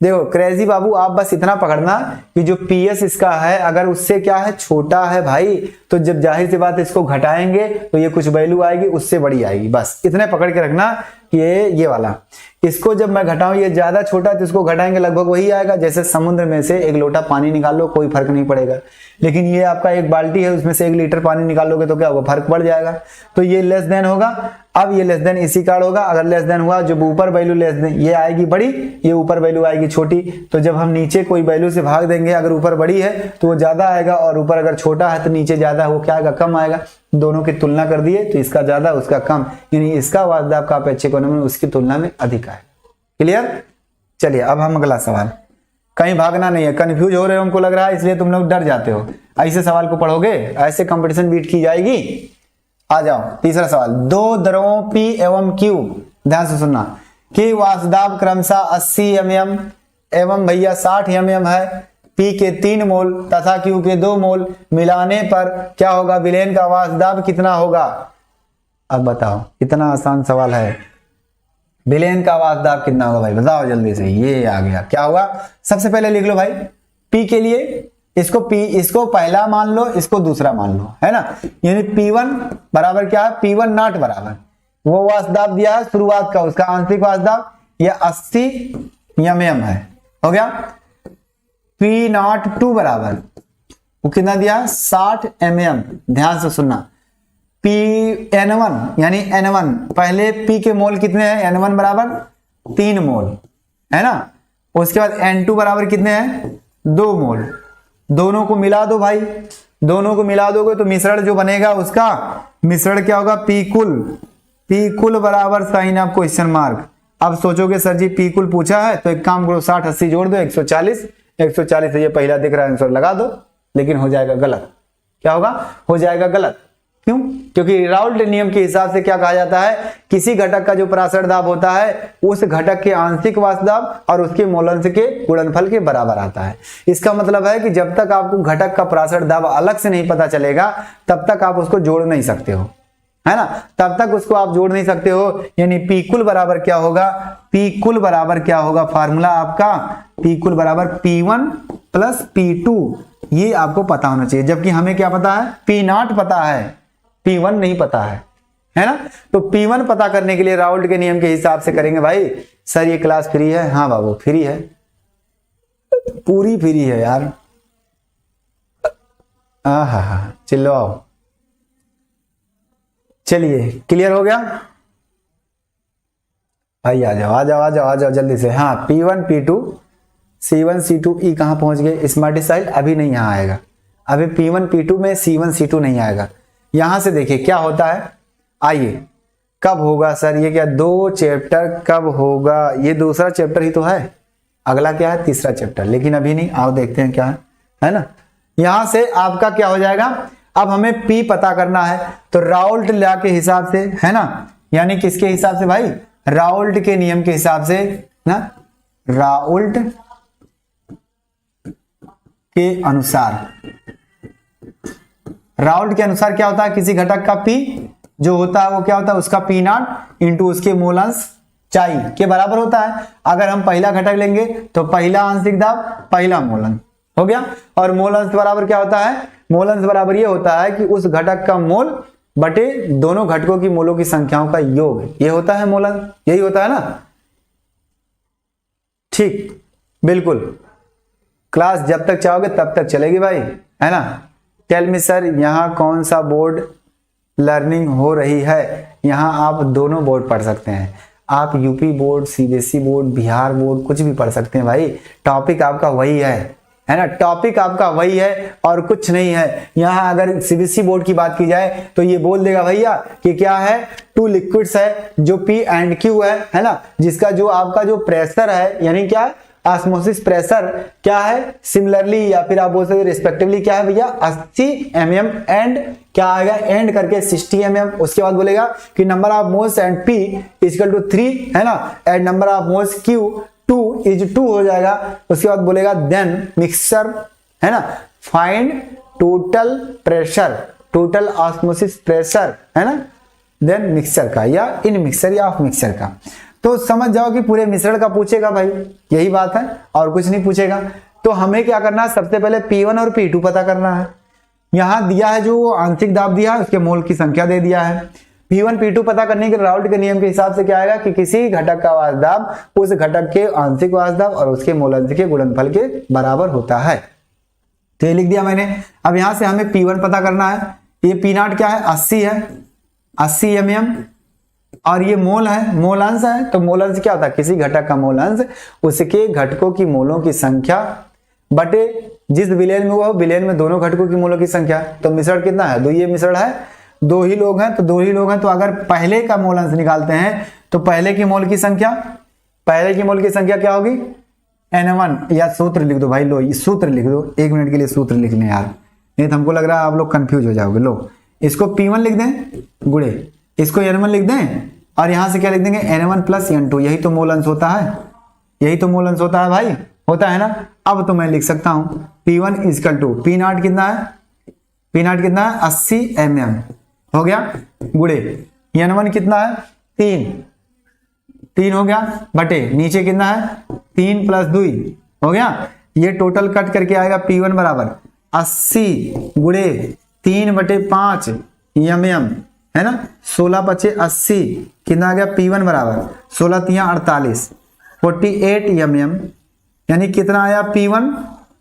देखो क्रेजी बाबू, आप बस इतना पकड़ना कि जो पीएस इसका है अगर उससे क्या है, छोटा है भाई, तो जब जाहिर सी बात इसको घटाएंगे तो ये कुछ वैल्यू आएगी, उससे बड़ी आएगी। बस इतने पकड़ के रखना कि ये वाला, इसको जब मैं घटाऊं ये ज्यादा छोटा है तो इसको घटाएंगे लगभग वही आएगा। जैसे समुद्र में से 1 लोटा पानी निकाल लो, कोई फर्क नहीं पड़ेगा। लेकिन ये आपका 1 बाल्टी है, उसमें से 1 लीटर पानी निकालोगे तो क्या होगा, फर्क पड़ जाएगा। तो ये लेस देन होगा। अब ये लेस देन इसी कार्ड होगा। अगर लेस देन हुआ, जब ऊपर वैल्यू लेस देन ये आएगी बड़ी, ये ऊपर वैल्यू आएगी छोटी। तो जब हम नीचे कोई वैल्यू से भाग देंगे, अगर ऊपर बड़ी है तो वो ज्यादा आएगा, और ऊपर अगर छोटा है तो नीचे ज्यादा, वो क्या आएगा, कम आएगा। दोनों की तुलना कर दिए तो इसका ज्यादा उसका कम, यानी इसका वाष्प दाब का अपेक्षिक अनुमान उसकी तुलना में अधिक आएगा। क्लियर। चलिए अब हम अगला सवाल, कहीं भागना नहीं है, कंफ्यूज हो रहे हो हमको लग रहा है, इसलिए तुम लोग डर जाते हो। ऐसे सवाल को पढ़ोगे, ऐसे कंपटीशन बीट की जाएगी। आ जाओ तीसरा सवाल, 2 द्रवों P एवं Q, ध्यान से सुनना, कि वाष्प दाब क्रमशः 80 mm एवं भैया 60 mm है। P के 3 मोल तथा Q के 2 मोल मिलाने पर क्या होगा, विलयन का वाष्प दाब कितना होगा। अब बताओ, इतना आसान सवाल है, विलयन का वाष्प दाब कितना होगा भाई, बताओ जल्दी से। ये आ गया, क्या होगा, सबसे पहले लिख लो भाई P के लिए, इसको पहला मान लो, इसको दूसरा मान लो, है ना। यानी P1 बराबर क्या है, P1 नॉट बराबर वो वाष्प दाब दिया है शुरुआत का, उसका आंतरिक वाष्प दाब ये 80 mm है, हो गया। P नॉट 2 बराबर वो कितना दिया है, 60 mm। ध्यान से सुनना, N1 यानी N1, पहले P के मोल कितने हैं, N1 बराबर 3 मोल, है ना। उसके बाद N2 बराबर कितने हैं, 2 मोल। दोनों को मिला दो भाई, दोनों को मिला दोगे तो मिश्रण जो बनेगा उसका मिश्रण क्या होगा, P कुल बराबर साइन ऑफ क्वेश्चन मार्क। अब सोचोगे सर जी P कुल पूछा है तो एक काम करो, 60 80 जोड़ दो, 140 है, ये पहला दिख रहा है आंसर लगा दो, लेकिन हो जाएगा गलत। क्या होगा, हो जाएगा गलत। क्यों? क्योंकि राउल्ट नियम के हिसाब से क्या कहा जाता है, किसी घटक का जो पराशर दाब होता है उस घटक के आंशिक वाष्प दाब और उसके मोलंश के गुणनफल के बराबर आता है। इसका मतलब है कि जब तक आपको घटक का पराशर दाब अलग से नहीं पता चलेगा तब तक आप उसको जोड़ नहीं सकते हो, है ना, तब तक उसको आप जोड़ नहीं सकते हो। यानी P कुल बराबर क्या होगा, P कुल बराबर क्या होगा, फार्मूला आपका P कुल बराबर P1 प्लस P2, ये आपको पता होना चाहिए। जबकि हमें क्या पता है, P नॉट पता है, P1 नहीं पता है ना। तो P1 पता करने के लिए राउल्ट के नियम के हिसाब से करेंगे। भाई सर ये क्लास फ्री है, हाँ बाबू फ्री है, पूरी फ्री है यार। हाँ चलो आओ, चलिए क्लियर हो गया भाई, आ जाओ जल्दी से। हाँ P1 P2 C1 C2 E कहाँ पहुंच गए, स्मार्टिसाइल अभी नहीं यहाँ आएगा, अभी P1 P2 में C1 C2 नहीं आएगा। यहां से देखिए क्या होता है, आइए कब होगा सर ये, क्या 2 चैप्टर कब होगा, ये दूसरा चैप्टर ही तो है, अगला क्या है तीसरा चैप्टर, लेकिन अभी नहीं। आओ देखते हैं क्या है ना। यहां से आपका क्या हो जाएगा, अब हमें P पता करना है तो राउल्ट लॉ के हिसाब से, है ना, यानी किसके हिसाब से भाई, राउल्ट के नियम के हिसाब से ना, राउल्ट के अनुसार, राउल्ट के अनुसार क्या होता है, किसी घटक का P जो होता है वो क्या होता है, उसका P नॉट इंटू उसके मोल अंश चाई के बराबर होता है। अगर हम पहला घटक लेंगे तो पहला आंशिक दाब पहला मोल अंश हो गया, और मोल अंश बराबर क्या होता है, मोल अंश बराबर ये होता है कि उस घटक का मोल बटे दोनों घटकों की मोलों की संख्याओं का योग, ये होता है मोल अंश, यही होता है ना। ठीक, बिल्कुल, क्लास जब तक चाहोगे तब तक चलेगी भाई, है ना। टेल मी सर यहाँ कौन सा बोर्ड लर्निंग हो रही है, यहाँ आप दोनों बोर्ड पढ़ सकते हैं, आप UP board, CBSE board, Bihar board, कुछ भी पढ़ सकते हैं भाई, टॉपिक आपका वही है ना, टॉपिक आपका वही है और कुछ नहीं है। यहाँ अगर सीबीएसई बोर्ड की बात की जाए तो ये बोल देगा भैया कि क्या है, 2 लिक्विड्स है जो P एंड Q है ना, जिसका जो आपका जो प्रेशर है, यानी क्या ऑस्मोसिस प्रेशर क्या है, सिमिलरली या फिर आप बोल सकते रिस्पेक्टिवली क्या है भैया 80 mm एंड क्या आएगा एंड करके 60 mm। उसके बाद बोलेगा कि number of moles and P equal to 3 है ना, and number of moles Q 2 is 2 हो जाएगा। उसके बाद बोलेगा देन मिक्सचर है ना, find total pressure, total osmosis pressure है ना, देन मिक्सचर का या इन मिक्सचर या ऑफ मिक्सचर का। तो समझ जाओ कि पूरे मिश्रण का पूछेगा भाई, यही बात है और कुछ नहीं पूछेगा। तो हमें क्या करना है, सबसे पहले P1 और P2 पता करना है। यहां दिया है जो आंशिक दाब दिया है उसके मोल की संख्या दे दिया है। P1 P2 पता करने के राउल्ट के नियम के हिसाब से क्या आएगा कि किसी घटक का वाष्प दाब उस घटक के आंशिक वाष्प दाब और उसके मोल अंश के गुणनफल के बराबर होता है। तो ये लिख दिया मैंने। अब यहां से हमें P1 पता करना है, ये P नॉट क्या है 80 है, 80 mm, और ये मोल है, मोल अंश है। तो मोल अंश क्या होता है, किसी घटक का मोल अंश उसके घटकों की मोलों की संख्या बटे जिस विलेन में वो विलेन में दोनों घटकों की मोलों की संख्या। तो मिश्रण कितना है, दो, ये मिश्रण है, 2 ही लोग हैं तो 2 ही लोग हैं। तो अगर पहले का मोल अंश निकालते हैं तो पहले की मोल की संख्या, पहले की मोल की संख्या क्या होगी N1, या सूत्र लिख दो भाई, लो ये सूत्र लिख दो, 1 मिनट के लिए सूत्र लिखने यार, नहीं तो हमको लग रहा है आप लोग कंफ्यूज हो जाओगे। लो इसको P1 लिख दें गुड़े, इसको N1 लिख दें और यहां से क्या लिख देंगे N1 प्लस N2, यही तो मोल अंश होता है, यही तो मोल अंश होता है भाई, होता है ना। अब तो मैं लिख सकता हूं P1 equal to P not कितना है, P नॉट कितना है 80 mm हो गया, गुड़े N1 कितना है 3 हो गया, बटे नीचे कितना है 3 प्लस 2 हो गया। ये टोटल कट करके आएगा P1 बराबर 80 गुड़े 3 बटे 5 mm है ना, 16 पचे 80, कितना आ गया P1 बराबर 16 तिया 48, 48 mm, यानी कितना आया P1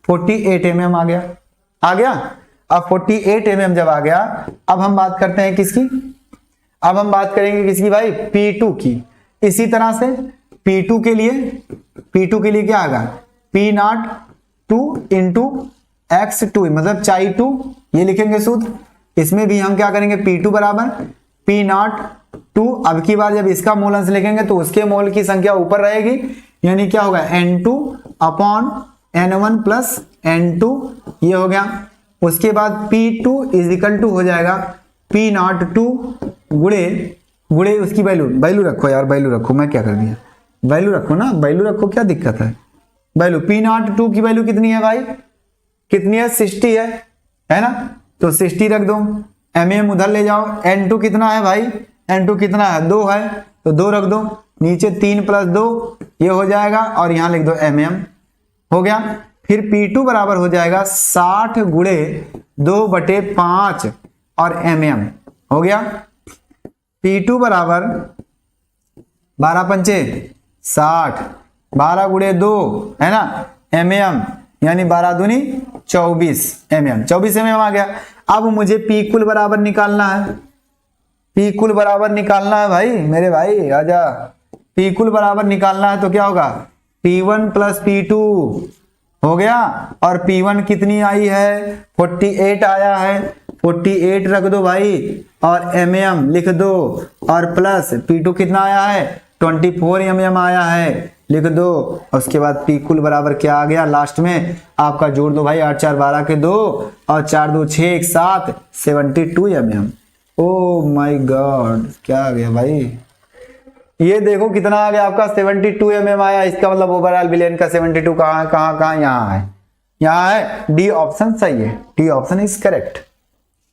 48 mm आ गया। अब 48 mm जब आ गया, अब हम बात करते हैं किसकी, अब हम बात करेंगे किसकी भाई P2 की। इसी तरह से P2 के लिए क्या आएगा P नॉट 2 इंटू X2 मतलब चाई 2, ये लिखेंगे सूत्र। इसमें भी हम क्या करेंगे P2 बराबर P नॉट 2, अब की बार जब इसका मोल अंश लिखेंगे तो उसके मोल की संख्या ऊपर रहेगी, यानी क्या होगा N2 upon N1 plus N2, ये हो गया। उसके बाद P2 इज इक्वल टू हो जाएगा P नॉट 2 गुड़े उसकी वैल्यू रखो यार, वैल्यू रखो, मैं क्या कर दिया, वैल्यू रखो ना, वैल्यू रखो, क्या दिक्कत है। वैल्यू P नॉट 2 की वैल्यू कितनी है भाई, कितनी है 60 है ना, तो 60 रख दो, mm उधर ले जाओ। N2 कितना है भाई, N2 कितना है 2 है, तो 2 रख दो, नीचे 3 प्लस 2 ये हो जाएगा और यहां लिख दो mm हो गया। फिर P2 बराबर हो जाएगा 60 गुड़े 2/5 और mm हो गया। P2 बराबर 12 पंचे 60, 12 गुड़े 2 है ना mm, यानी 12 दूनी 24 mm, 24 mm आ गया। अब मुझे P कुल बराबर निकालना है, P कुल बराबर निकालना है भाई, मेरे भाई आजा, P कुल बराबर निकालना है तो क्या होगा P1 प्लस P2 हो गया। और P1 कितनी आई है, 48 आया है, 48 रख दो भाई और mm लिख दो, और प्लस P2 कितना आया है, 24 mm आया है, लिख दो। उसके बाद P कुल बराबर क्या आ गया, लास्ट में आपका जोड़ दो भाई, 8 4 12 के 2 और 4 2 6 1 7, 72 mm। ओ माय गॉड, क्या आ गया भाई, ये देखो कितना आ गया आपका, 72 mm आया। इसका मतलब ओवरऑल विलेन का 72 कहाँ कहाँ कहाँ, यहाँ है, यहाँ है। डी ऑप्शन सही है, डी ऑप्शन इज करेक्ट,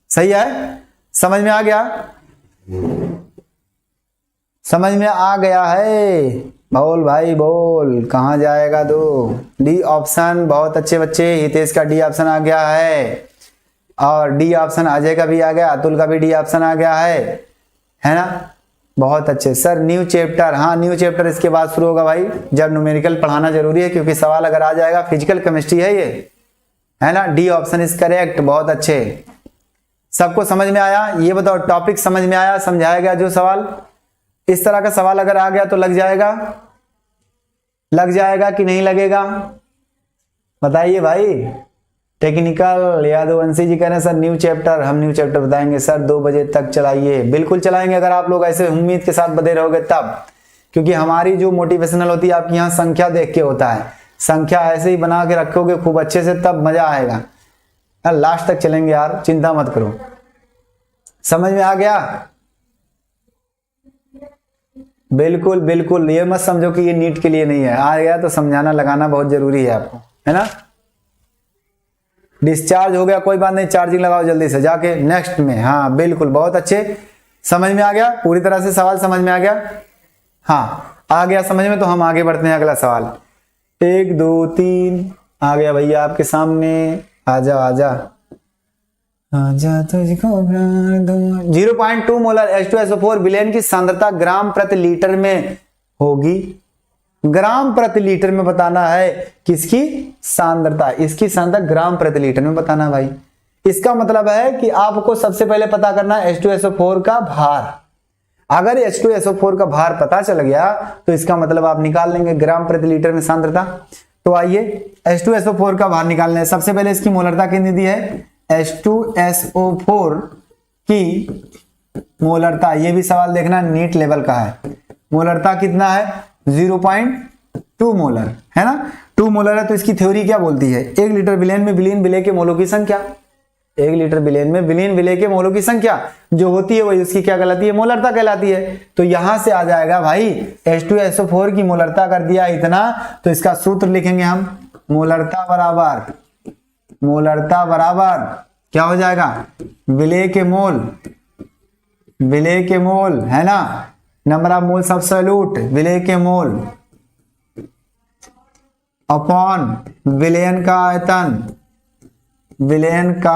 सही है। समझ में आ गया, समझ में आ गया है, बोल भाई बोल, कहाँ जाएगा तो। डी ऑप्शन, बहुत अच्छे बच्चे, हितेश का डी ऑप्शन आ गया है, और डी ऑप्शन अजय का भी आ गया, अतुल का भी डी ऑप्शन आ गया है ना, बहुत अच्छे सर। न्यू चैप्टर, हाँ न्यू चैप्टर इसके बाद शुरू होगा भाई, जब न्यूमेरिकल पढ़ाना जरूरी है, क्योंकि सवाल अगर आ जाएगा, फिजिकल केमिस्ट्री है ये, है ना। डी ऑप्शन इज करेक्ट, बहुत अच्छे। सबको समझ में आया, ये बताओ टॉपिक समझ में आया, समझाया गया जो सवाल, इस तरह का सवाल अगर आ गया तो लग जाएगा, लग जाएगा कि नहीं लगेगा, बताइए भाई। टेक्निकल यादवंशी जी कह रहे हैं सर न्यू चैप्टर, हम न्यू चैप्टर बताएंगे सर 2 बजे तक, चलाइए। बिल्कुल चलाएंगे, अगर आप लोग ऐसे उम्मीद के साथ बधे रहोगे तब, क्योंकि हमारी जो मोटिवेशनल होती है आपकी यहाँ संख्या देख के होता है, संख्या ऐसे ही बना के रखोगे खूब अच्छे से, तब मजा आएगा। लास्ट तक चलेंगे यार, चिंता मत करो। समझ में आ गया, बिल्कुल बिल्कुल, ये मत समझो कि ये नीट के लिए नहीं है, आ गया तो समझाना लगाना बहुत जरूरी है आपको, है ना। डिस्चार्ज हो गया, कोई बात नहीं, चार्जिंग लगाओ जल्दी से जाके नेक्स्ट में। हाँ बिल्कुल, बहुत अच्छे, समझ में आ गया, पूरी तरह से सवाल समझ में आ गया। हाँ आ गया समझ में, तो हम आगे बढ़ते हैं, अगला सवाल 1 2 3 आ गया भैया आपके सामने, आजा आजा आजा तुझको 0.2 मोलर H2SO4 विलेन की सांद्रता ग्राम प्रति लीटर में होगी। ग्राम प्रति लीटर में बताना है, किसकी सांद्रता, इसकी सांद्रता ग्राम प्रति लीटर में बताना भाई। इसका मतलब है कि आपको सबसे पहले पता करना है H2SO4 का भार। अगर H2SO4 का भार पता चल गया तो इसका मतलब आप निकाल लेंगे ग्राम प्रति लीटर में सांद्रता। तो आइए H2SO4 का भार निकालने हैं। सबसे पहले इसकी मोलरता कितनी दी है, H2SO4 की मोलरता, ये भी सवाल देखना नीट लेवल का है। मोलरता कितना है, 0.2 मोलर, है ना। 2 मोलर है तो इसकी थ्योरी क्या बोलती है, 1 लीटर विलेन में विलीन विलेय के मोलों की संख्या, 1 लीटर विलेन में विलीन विलेय के मोलों की संख्या जो होती है वही उसकी क्या कहलाती है, मोलरता कहलाती है। तो यहां से आ जाएगा भाई H2SO4 की मोलरता कर दिया इतना, तो इसका सूत्र लिखेंगे हम, मोलरता बराबर, मोलरता बराबर क्या हो जाएगा, विलेय के मोल, विलेय के मोल, है ना, नंबर ऑफ मोल्स एब्सोल्यूट, विलेय के मोल अपॉन विलयन का आयतन, विलयन का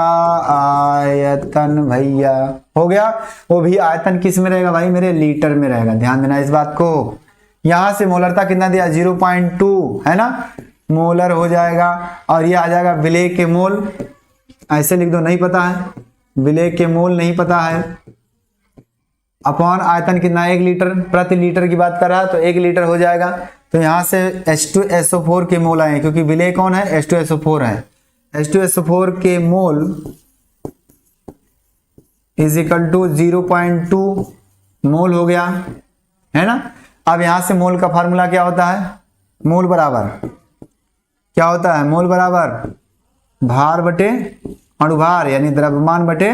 आयतन भैया हो गया। वो भी आयतन किस में रहेगा भाई, मेरे लीटर में रहेगा, ध्यान देना इस बात को। यहां से मोलरता कितना दिया, 0.2, है ना, मोलर हो जाएगा। और ये आ जाएगा विलेय के मोल, ऐसे लिख दो, नहीं पता है, विलेय के मोल नहीं पता है, अपॉन आयतन कितना, 1 लीटर, प्रति लीटर की बात कर रहा है तो 1 लीटर हो जाएगा। तो यहां से H2SO4 के मोल आए, क्योंकि विलेय कौन है, H2SO4 है। H2SO4 के मोल इज इक्वल टू 0.2 मोल हो गया, है ना। अब यहां से मोल का फार्मूला क्या होता है, मोल बराबर क्या होता है, मोल बराबर भार बटे अणुभार, यानी द्रव्यमान बटे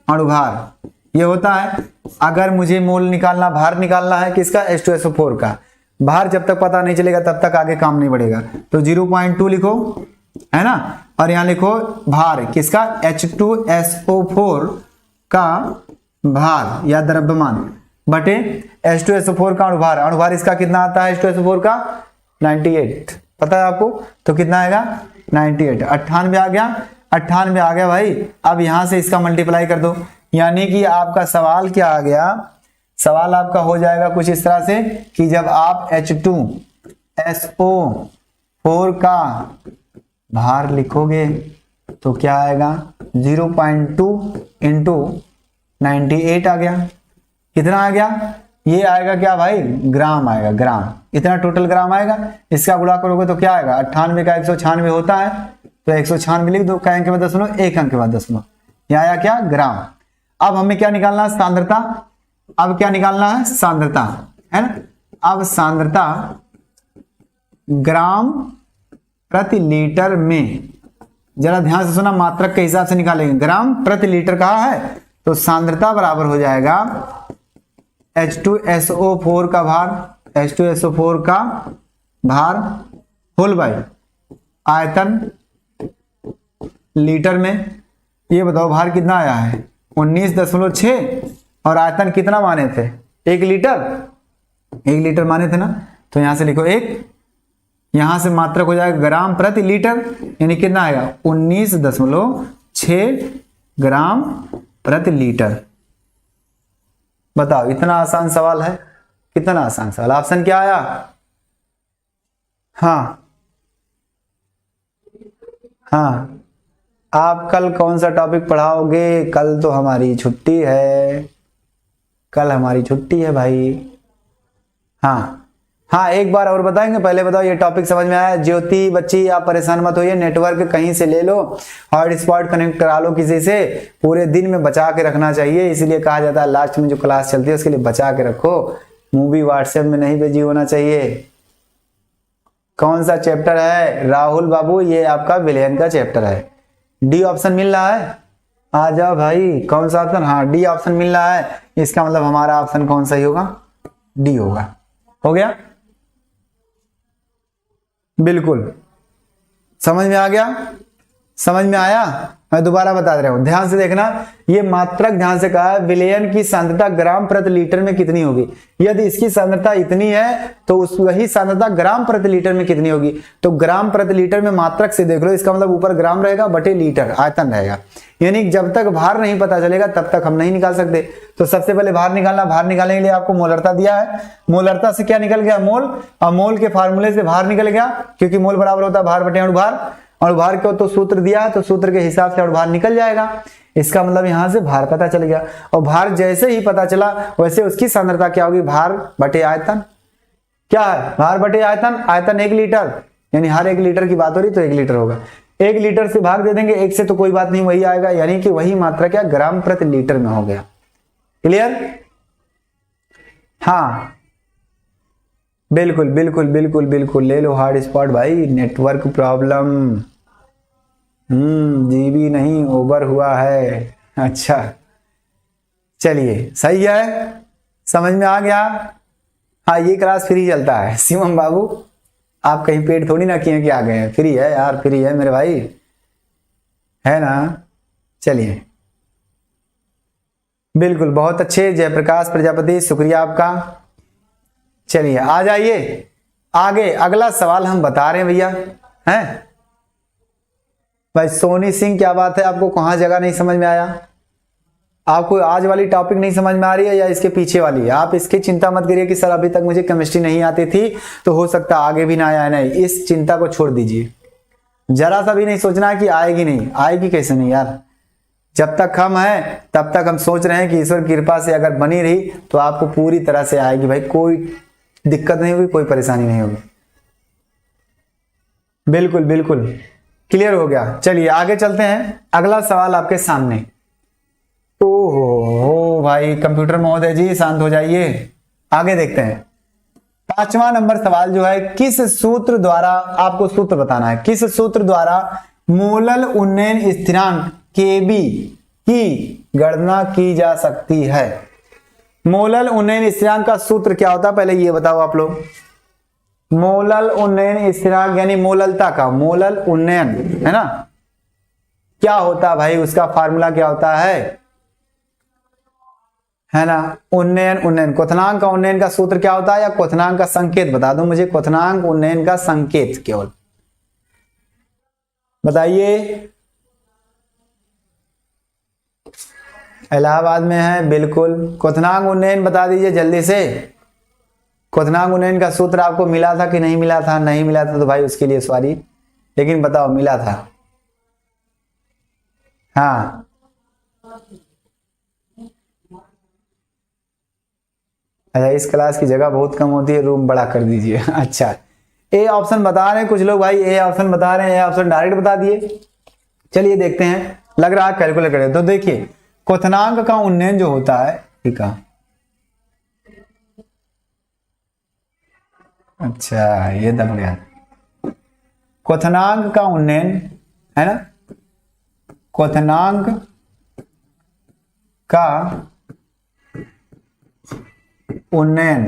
अणुभार, ये होता है। अगर मुझे मोल निकालना, भार निकालना है किसका, H2SO4 का, भार जब तक पता नहीं चलेगा तब तक आगे काम नहीं बढ़ेगा। तो 0.2 लिखो, है ना, और यहां लिखो भार किसका, H2SO4 का भार या द्रव्यमान बटे H2SO4 का अणुभार। अणुभार इसका कितना आता है, H2SO4 का 98, पता है आपको, तो कितना आएगा 98, 98 आ गया, 98 आ गया भाई। अब यहां से इसका मल्टीप्लाई कर दो, यानी कि आपका सवाल क्या आ गया, सवाल आपका हो जाएगा कुछ इस तरह से कि जब आप H2SO4 का भार लिखोगे तो क्या आएगा, 0.2 इंटू 98 आ गया, कितना आ गया ये आएगा क्या भाई, ग्राम आएगा, ग्राम, इतना टोटल ग्राम आएगा। इसका गुणा करोगे तो क्या आएगा, 98 का 196 होता है, तो 196 लिख दो, कई अंक के बाद दशमलव, एक अंक के बाद दशमलव, यहाँ आया क्या, ग्राम। अब हमें क्या निकालना है, सांद्रता। अब क्या निकालना है, सांद्रता, है ना। अब सांद्रता ग्राम प्रति लीटर में, जरा ध्यान से सुना, मात्रक के हिसाब से निकालेंगे, ग्राम प्रति लीटर कहा है, तो सांद्रता बराबर हो जाएगा H2SO4 का भार, H2SO4 का भार होल बाई आयतन लीटर में। ये बताओ भार कितना आया है, 19.6, और आयतन कितना माने थे, 1 लीटर, 1 लीटर माने थे ना, तो यहां से लिखो 1, यहां से मात्रक हो जाएगा ग्राम प्रति लीटर, यानी कितना आएगा, 19.6 ग्राम प्रति लीटर। बताओ, इतना आसान सवाल है, कितना आसान सवाल। ऑप्शन क्या आया, हाँ हाँ, आप कल कौन सा टॉपिक पढ़ाओगे, कल तो हमारी छुट्टी है, कल हमारी छुट्टी है भाई। हाँ हाँ, एक बार और बताएंगे, पहले बताओ ये टॉपिक समझ में आया। ज्योति बच्ची आप परेशान मत होइए, नेटवर्क कहीं से ले लो, हॉटस्पॉट कनेक्ट करा लो किसी से, पूरे दिन में बचा के रखना चाहिए, इसीलिए कहा जाता है लास्ट में जो क्लास चलती है उसके लिए बचा के रखो, मूवी व्हाट्सएप में नहीं भेजी होना चाहिए। कौन सा चैप्टर है राहुल बाबू, ये आपका विलयन का चैप्टर है। डी ऑप्शन मिल रहा है, आ जाओ भाई, कौन सा ऑप्शन, हाँ डी ऑप्शन मिल रहा है, इसका मतलब हमारा ऑप्शन कौन सा ही होगा, डी होगा। हो गया, बिल्कुल समझ में आ गया, समझ में आया। मैं दोबारा बता दे रहा हूं, ध्यान से देखना, ये मात्रक ध्यान से कहा है, विलयन की सांद्रता ग्राम प्रति लीटर में कितनी होगी, यदि इसकी सांद्रता इतनी है तो उस वही सांद्रता ग्राम प्रति लीटर में कितनी होगी, तो ग्राम प्रति लीटर में मात्रक से देख लो, इसका मतलब ऊपर ग्राम रहेगा बटे लीटर आयतन रहेगा, यानी जब तक भार नहीं पता चलेगा तब तक हम नहीं निकाल सकते। तो सबसे पहले भार निकालना, भार निकालने के लिए आपको मोलरता दिया है, मोलरता से क्या निकल गया, मोल, और मोल के फार्मूले से भार निकल गया, क्योंकि मोल बराबर होता है भार बटे अणुभार, अणुभार को तो सूत्र दिया है, तो सूत्र के हिसाब से अणुभार निकल जाएगा, इसका मतलब यहां से भार पता चल गया, और भार जैसे ही पता चला वैसे उसकी सांद्रता क्या होगी, भार बटे आयतन, क्या है, भार बटे आयतन, आयतन 1 लीटर, यानी हर 1 लीटर की बात हो रही तो 1 लीटर होगा, 1 लीटर से भाग दे देंगे, 1 से तो कोई बात नहीं, वही आएगा, यानी कि वही मात्रा क्या, ग्राम प्रति लीटर में हो गया। क्लियर, हाँ बिल्कुल बिल्कुल बिल्कुल बिल्कुल, ले लो हॉटस्पॉट भाई, नेटवर्क प्रॉब्लम, जीबी नहीं ओवर हुआ है, अच्छा चलिए सही है, समझ में आ गया। हाँ ये क्लास फ्री चलता है शिवम बाबू, आप कहीं पेड थोड़ी ना किए कि आ गए हैं, फ्री है यार, फ्री है मेरे भाई, है ना। चलिए बिल्कुल, बहुत अच्छे जयप्रकाश प्रजापति, शुक्रिया आपका। चलिए आ जाइए आगे, अगला सवाल हम बता रहे हैं भैया, हैं भाई सोनी सिंह, क्या बात है, आपको कहाँ जगह नहीं समझ में आया, आपको आज वाली टॉपिक नहीं समझ में आ रही है या इसके पीछे वाली, आप इसकी चिंता मत करिए कि सर अभी तक मुझे केमिस्ट्री नहीं आती थी तो हो सकता आगे भी ना आया, नहीं, इस चिंता को छोड़ दीजिए, जरा सा भी नहीं सोचना है कि आएगी नहीं, आएगी कैसे नहीं यार, जब तक हम हैं तब तक हम सोच रहे हैं कि ईश्वर की कृपा से अगर बनी रही तो आपको पूरी तरह से आएगी भाई, कोई दिक्कत नहीं होगी, कोई परेशानी नहीं होगी, बिल्कुल बिल्कुल क्लियर हो गया। चलिए आगे चलते हैं, अगला सवाल आपके सामने। ओहो भाई कंप्यूटर महोदय जी शांत हो जाइए, आगे देखते हैं। 5वां नंबर सवाल जो है, किस सूत्र द्वारा, आपको सूत्र बताना है, किस सूत्र द्वारा मोलल उन्नयन स्थिरांक Kb की गणना की जा सकती है। मोलल उन्नयन स्थिरांक का सूत्र क्या होता है, पहले ये बताओ आप लोग। मोलल उन्नयन स्थिरांक यानी मोललता का, मोलल उन्नयन है ना, क्या होता है भाई, उसका फार्मूला क्या होता है ना, उन्नयन, उन्नयन क्वथनांक का, उन्नयन का सूत्र क्या होता है, या क्वथनांक का संकेत बता दो मुझे, क्वथनांक उन्नयन का संकेत केवल बताइए। इलाहाबाद में है, बिल्कुल, क्वथनांक उन्नयन बता दीजिए जल्दी से। क्वथनांक उन्नयन का सूत्र आपको मिला था कि नहीं मिला था, नहीं मिला था तो भाई उसके लिए सॉरी, लेकिन बताओ मिला था, हाँ अच्छा, इस क्लास की जगह बहुत कम होती है, रूम बड़ा कर दीजिए। अच्छा, ए ऑप्शन बता रहे हैं कुछ लोग भाई, ए ऑप्शन बता रहे हैं, ए ऑप्शन डायरेक्ट बता दिए। चलिए देखते हैं, लग रहा है कैलकुलेट करें। तो देखिए क्वथनांक का उन्नयन जो होता है, ठीक है, अच्छा ये दब गया। क्वथनांक का उन्नयन है ना, क्वथनांक का उन्नयन,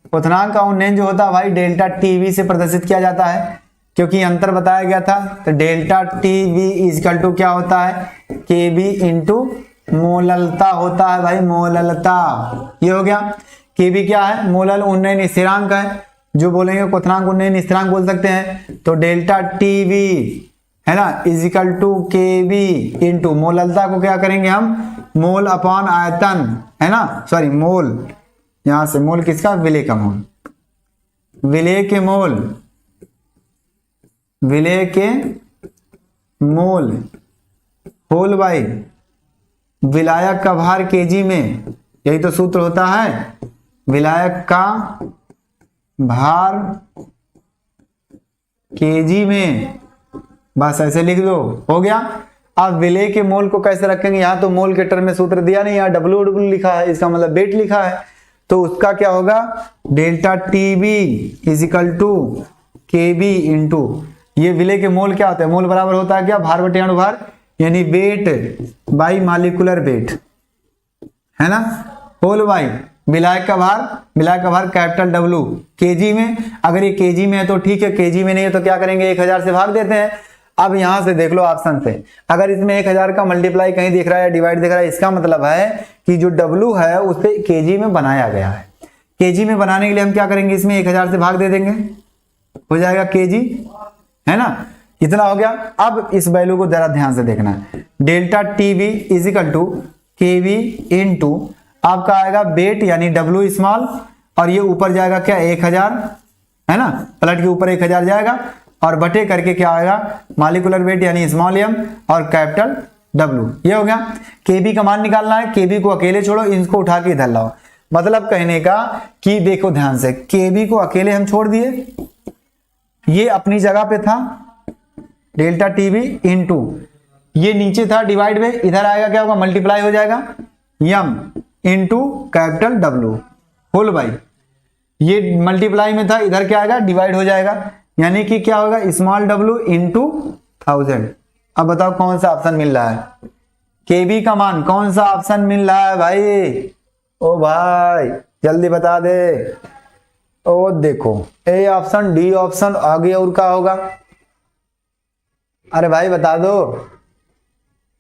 क्वथनांक का उन्नयन जो होता है भाई डेल्टा टीवी से प्रदर्शित किया जाता है, क्योंकि अंतर बताया गया था। तो डेल्टा टीवी इजकल टू क्या होता है, केबी इंटू मोललता होता है भाई, मोललता। ये हो गया। केबी क्या है, मोलल उन्नयन स्थिरांक है, जो बोलेंगे क्वथनांक उन्नयन स्थिरांक बोल सकते हैं। तो डेल्टा टीवी है ना इजिकल टू केबी इंटू मोललता को क्या करेंगे हम, मोल अपॉन आयतन, है ना, सॉरी मोल, यहां से मोल किसका, विलेय का मोल, विलेय के मोल, विलेय के मोल होल बाई विलायक का भार केजी में, यही तो सूत्र होता है, विलायक का भार केजी में, बस ऐसे लिख दो, हो गया। अब विलेय के मोल को कैसे रखेंगे, यहां तो मोल के टर्म में सूत्र दिया नहीं, यहाँ डब्ल्यू डब्ल्यू लिखा है, इसका मतलब वेट लिखा है, तो उसका क्या होगा, delta T B is equal to K B into, ये विलेय के मोल क्या होता है, मोल बराबर होता है क्या, भार बटे अणुभार, यानी वेट बाई मॉलिक्यूलर वेट, है ना, होल बाई विलायक का भार, विलायक का भार कैपिटल डब्ल्यू केजी में, अगर ये केजी में है तो ठीक है, केजी में नहीं है तो क्या करेंगे, 1000 से भाग देते हैं। अब यहां से देख लो ऑप्शन से, अगर इसमें 1000 का मल्टीप्लाई कहीं दिख रहा है, डिवाइड दिख रहा है, इसका मतलब है कि जो डब्ल्यू है उसे केजी में बनाया गया है। केजी में बनाने के लिए हम क्या करेंगे, इसमें 1000 से भाग दे देंगे, हो जाएगा केजी, है ना, इतना हो गया। अब इस वैल्यू को जरा ध्यान से देखना है, delta T B is equal to KV into आपका आएगा वेट यानी डब्ल्यू स्मॉल, और ये ऊपर जाएगा क्या 1000, है ना, पलट के ऊपर 1000 जाएगा, और बटे करके क्या आएगा मॉलिक्यूलर वेट यानी स्मॉल एम और कैपिटल डब्ल्यू, ये हो गया। केबी का मान निकालना है, केबी को अकेले छोड़ो, इनको उठा के इधर लाओ, मतलब कहने का कि देखो ध्यान से, केबी को अकेले हम छोड़ दिए, ये अपनी जगह पे था डेल्टा टीबी इंटू, ये नीचे था डिवाइड में, इधर आएगा क्या होगा, मल्टीप्लाई हो जाएगा M into capital W whole by, ये मल्टीप्लाई में था, इधर क्या आएगा डिवाइड हो जाएगा, यानी कि क्या होगा स्मॉल डब्ल्यू इंटू 1000। अब बताओ कौन सा ऑप्शन मिल रहा है, केबी का मान कौन सा ऑप्शन मिल रहा है भाई, ओ भाई जल्दी बता दे, ओ देखो ए ऑप्शन, डी ऑप्शन, आगे और क्या होगा, अरे भाई बता दो,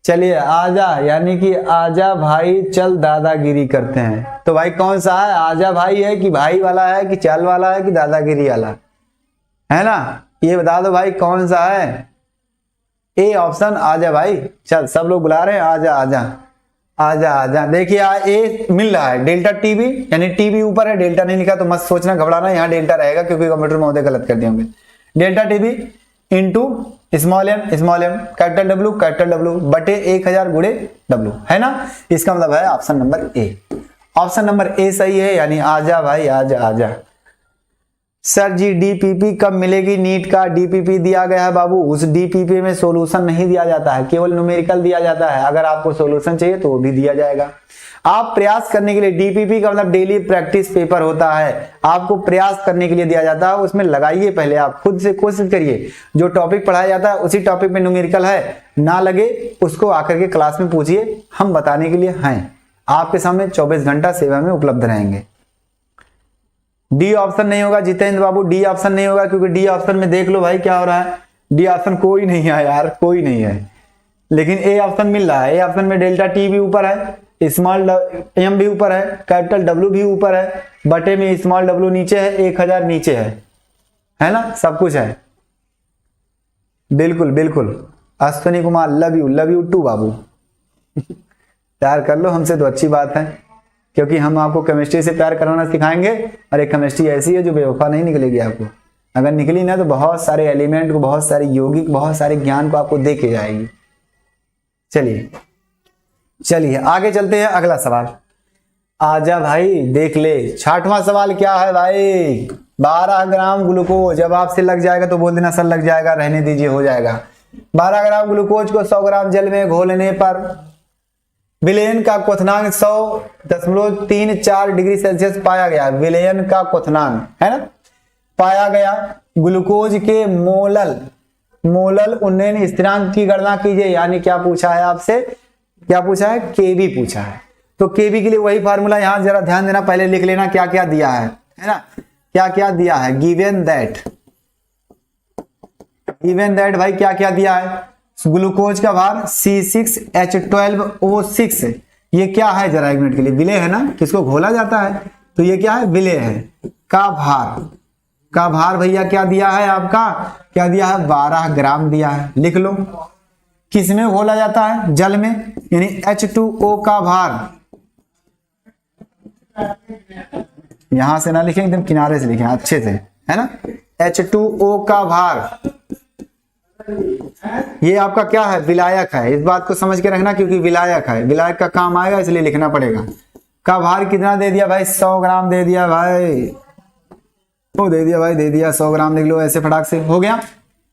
चलिए आजा, यानी कि आजा भाई चल दादागिरी करते हैं, तो भाई कौन सा है, आजा भाई है कि भाई वाला है कि चल वाला है कि दादागिरी वाला है ना, ये बता दो भाई कौन सा है, ए ऑप्शन, आजा भाई चल, सब लोग बुला रहे हैं, आजा आजा आजा आजा। देखिए ए मिल रहा है डेल्टा टीबी, यानी टीबी ऊपर है, डेल्टा नहीं लिखा तो मत सोचना घबराना, यहाँ डेल्टा रहेगा क्योंकि कंप्यूटर महोदय गलत कर दिए होंगे, delta TB into small M capital W बटे 1000 गुणे डब्ल्यू, है ना, इसका मतलब है option number A, option number A सही है, यानी आजा भाई आजा आजा। सर जी डीपीपी कब मिलेगी, नीट का डीपीपी दिया गया है बाबू, उस डीपीपी में सॉल्यूशन नहीं दिया जाता है, केवल न्यूमेरिकल दिया जाता है, अगर आपको सॉल्यूशन चाहिए तो वो भी दिया जाएगा। आप प्रयास करने के लिए, डीपीपी का मतलब डेली प्रैक्टिस पेपर होता है, आपको प्रयास करने के लिए दिया जाता है, उसमें लगाइए, पहले आप खुद से कोशिश करिए, जो टॉपिक पढ़ाया जाता है उसी टॉपिक में न्यूमेरिकल है ना लगे उसको आकर के क्लास में पूछिए, हम बताने के लिए हैं, आपके सामने 24 घंटा सेवा में उपलब्ध रहेंगे। डी ऑप्शन नहीं होगा जितेंद्र बाबू, डी ऑप्शन नहीं होगा, क्योंकि डी ऑप्शन में देख लो भाई क्या हो रहा है, डी ऑप्शन कोई नहीं है यार, कोई नहीं है, लेकिन ए ऑप्शन मिल रहा है, ए ऑप्शन में डेल्टा टी भी ऊपर है, स्मॉल एम भी ऊपर है, कैपिटल डब्ल्यू भी ऊपर है, बटे में स्मॉल डब्ल्यू नीचे है, 1000 नीचे है ना, सब कुछ है, बिल्कुल बिल्कुल। Ashwini Kumar love you too बाबू, प्यार कर लो हमसे तो अच्छी बात है, क्योंकि हम आपको केमिस्ट्री से प्यार कराना सिखाएंगे, और एक केमिस्ट्री ऐसी है जो बेवफा नहीं निकलेगी आपको, अगर निकली ना तो बहुत सारे एलिमेंट को, बहुत सारे यौगिक, बहुत सारे ज्ञान को आपको दे के जाएगी। चलिए चलिए आगे चलते हैं, अगला सवाल, आजा भाई देख ले, 60वां सवाल क्या है भाई, 12 ग्राम ग्लूकोज। जब आपसे लग जाएगा तो बोल देना सर लग जाएगा, रहने दीजिए हो जाएगा। 12 ग्राम ग्लूकोज को 100 ग्राम जल में घोलने पर विलयन का क्वथनांक 100.34 डिग्री सेल्सियस पाया गया। विलयन का क्वथनांक है ना पाया गया। ग्लूकोज के मोलल उन्नयन स्थिरांक की गणना कीजिए। यानी क्या पूछा है आपसे, क्या पूछा है, केबी पूछा है। तो केबी के लिए वही फार्मूला, यहां जरा ध्यान देना, पहले लिख लेना क्या क्या दिया है ना, क्या क्या दिया है। गिवन दैट भाई क्या क्या दिया है। ग्लूकोज का भार C6H12O6, ये क्या है जरा एक मिनट के लिए, विलेय है ना, किसको घोला जाता है, तो ये क्या है, विलेय है। का भार भैया क्या दिया है आपका, क्या दिया है, 12 ग्राम दिया है। लिख लो किसमें घोला जाता है, जल में, यानी H2O का भार, यहां से ना लिखें, एकदम किनारे से लिखें अच्छे से, है ना। H2O का भार ये आपका क्या है, विलायक है। इस बात को समझ के रखना क्योंकि विलायक है, विलायक का काम आएगा इसलिए लिखना पड़ेगा। का भार कितना दे दिया भाई, 100 ग्राम दे दिया भाई, वो दे दिया भाई, दे दिया 100 ग्राम। लिख लो ऐसे फटाक से, हो गया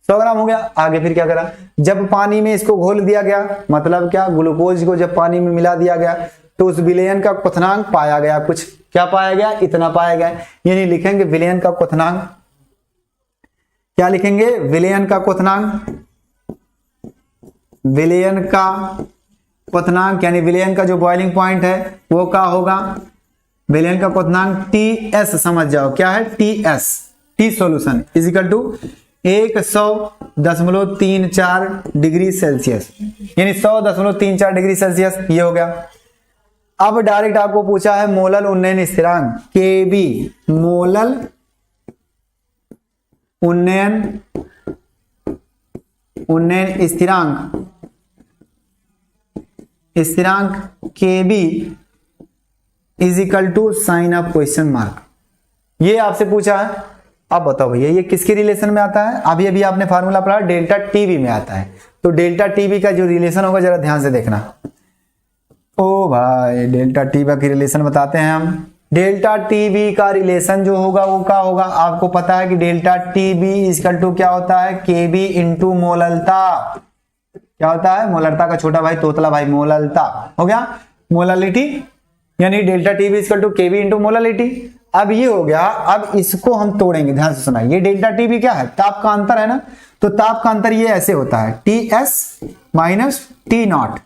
100 ग्राम हो गया। आगे फिर क्या करा, जब पानी में इसको घोल दिया गया, मतलब क्या, ग्लूकोज को जब पानी में मिला दिया गया तो उस विलयन का क्वथनांक पाया गया। कुछ क्या पाया गया, इतना पाया गया। यानी लिखेंगे विलयन का क्वथनांक, क्या लिखेंगे, विलयन का क्वथनांक, विलयन का क्वथनांक यानी विलयन का जो बॉइलिंग पॉइंट है वो क्या होगा, विलयन का क्वथनांक TS समझ जाओ, क्या है, TS, T solution is equal to 100.34 degree Celsius, यानी 100.34 डिग्री सेल्सियस, ये हो गया। अब डायरेक्ट आपको पूछा है मोलल उन्नयन स्थिरांक, KB, मोलल उन्नयन स्थिरांक KB is equal to sign of question mark, ये आपसे पूछा है। अब बताओ भैया ये किसके रिलेशन में आता है, अभी अभी आपने फार्मूला पढ़ा, डेल्टा टीबी में आता है। तो डेल्टा टीबी का जो रिलेशन होगा जरा ध्यान से देखना। ओ भाई डेल्टा टीबी का रिलेशन बताते हैं हम। डेल्टा टीबी का रिलेशन जो होगा वो क्या होगा, आपको पता है कि डेल्टा टीबी इक्वल टू क्या होता है, केबी इंटू मोललता। क्या होता है, मोलरता का छोटा भाई तोतला भाई, मोललता हो गया, मोलालिटी, यानी delta T B equal to K B into molality. अब ये हो गया, अब इसको हम तोड़ेंगे, ध्यान से सुना। ये डेल्टा टीबी क्या है, ताप का अंतर है ना, तो ताप का अंतर ये ऐसे होता है TS माइनस T0,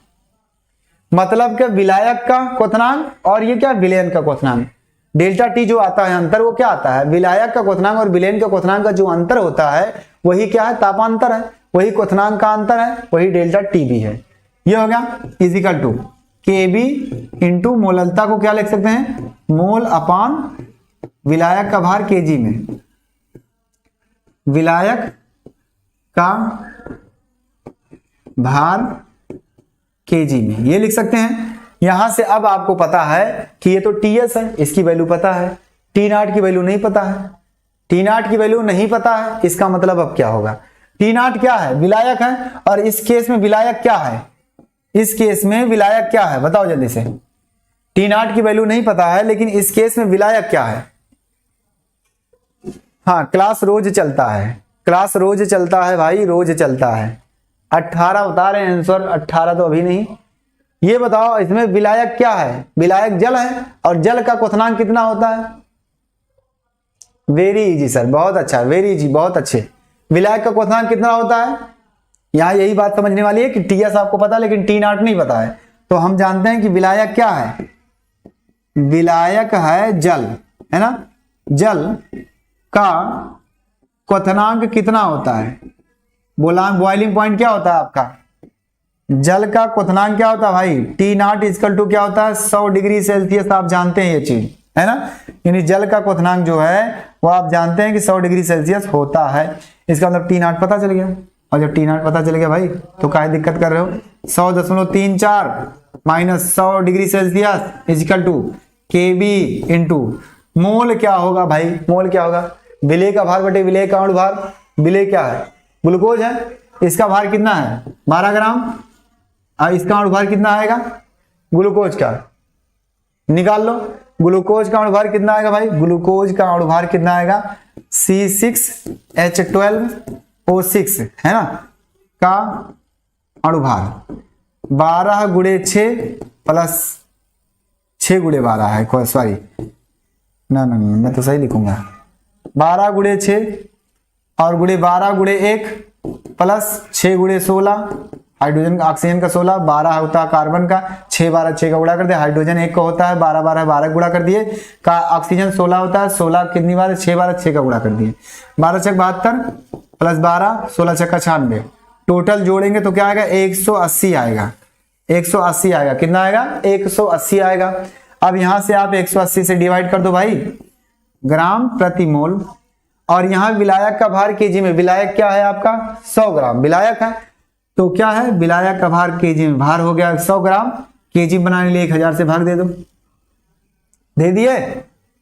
मतलब क्या, विलायक का क्वथनांक और ये क्या, विलयन का क्वथनांक। डेल्टा टी जो आता है अंतर, वो क्या आता है, विलायक का क्वथनांक और विलयन का क्वथनांक का जो अंतर होता है वही क्या है, तापांतर है, वही क्वथनांक का अंतर है, वही डेल्टा टीबी है। ये हो गया इजिकल टू केबी इंटू मोललता को क्या लिख सकते हैं, मोल अपान विलायक का भार केजी में, विलायक का भार केजी में, ये लिख सकते हैं। यहां से अब आपको पता है कि ये तो टीएस है, इसकी वैल्यू पता है, टी नॉट की वैल्यू नहीं पता है, टी नॉट की वैल्यू नहीं पता है। इसका मतलब अब क्या होगा, टी नॉट क्या है, विलायक है, और इस केस में विलायक क्या है, इस केस में विलायक क्या है, बताओ जल्दी से। टी नॉट की वैल्यू नहीं पता है, लेकिन इस केस में विलायक क्या है। हाँ, क्लास रोज चलता है, क्लास रोज चलता है भाई, रोज चलता है। 18 बता रहे हैं आंसर, 18 तो अभी नहीं। ये बताओ इसमें विलायक क्या है, विलायक जल है, और जल का क्वथनांक कितना होता है। वेरी इजी सर, बहुत अच्छा, वेरी इजी, बहुत अच्छे। विलायक का क्वथनांक कितना होता है, यहां यही बात समझने वाली है कि टीएस आपको पता है लेकिन टी नॉट नहीं पता है। तो हम जानते हैं कि विलायक क्या है, विलायक है जल, है ना, जल का क्वथनांक कितना होता है, बॉइलिंग पॉइंट क्या होता है आपका, जल का क्वथनांक क्या होता है भाई, टी नॉट इक्वल टू क्या होता है, 100 डिग्री सेल्सियस। आप जानते हैं ये चीज, है ना, यानी जल का क्वथनांक जो है वो आप जानते हैं कि 100 डिग्री सेल्सियस होता है। इसका मतलब टी नॉट पता चल गया, और जब टी नॉट पता चल गया भाई तो क्या दिक्कत कर रहे हो, 100.34 minus 100 degree Celsius equal to K B into mole क्या होगा भाई, मोल क्या होगा, विलेय का भार बटे विलेय का अणु भार। विलेय क्या है, ग्लूकोज है, इसका भार कितना है 12 ग्राम, और इसका अणु भार कितना आएगा ग्लूकोज का निकाल लो। ग्लूकोज का अणुभार कितना आएगा भाई, ग्लूकोज का अणुभार कितना आएगा, C6H12O6 है ना का अणुभार 12 गुणे 6 प्लस 6 गुणे 12 है, सॉरी ना मैं तो सही लिखूंगा, 12 गुणे 6 और गुणे 12 गुणे 1 प्लस 6 गुणे 16, हाइड्रोजन ऑक्सीजन का 16, 12 होता है कार्बन का, 6 12 6 का गुणा कर दिया, हाइड्रोजन 1 का होता है, 12 12 12 गुणा कर दिए, का ऑक्सीजन 16 होता है, 16 कितनी बार, 6 12 6 का गुणा कर दिए, 12 छक 72 प्लस 12 16 छक 96, टोटल जोड़ेंगे तो क्या आएगा, 180 आएगा, 180 आएगा, कितना आएगा 180 आएगा। अब यहां से आप 180 से डिवाइड कर दो भाई ग्राम प्रति मोल, और यहां विलायक का भार केजी में, विलायक क्या है आपका 100 ग्राम विलायक है, तो क्या है विलायक का भार केजी में, भार हो गया 100 ग्राम, केजी बनाने के लिए 1000 से भाग दे दो, दे दिए।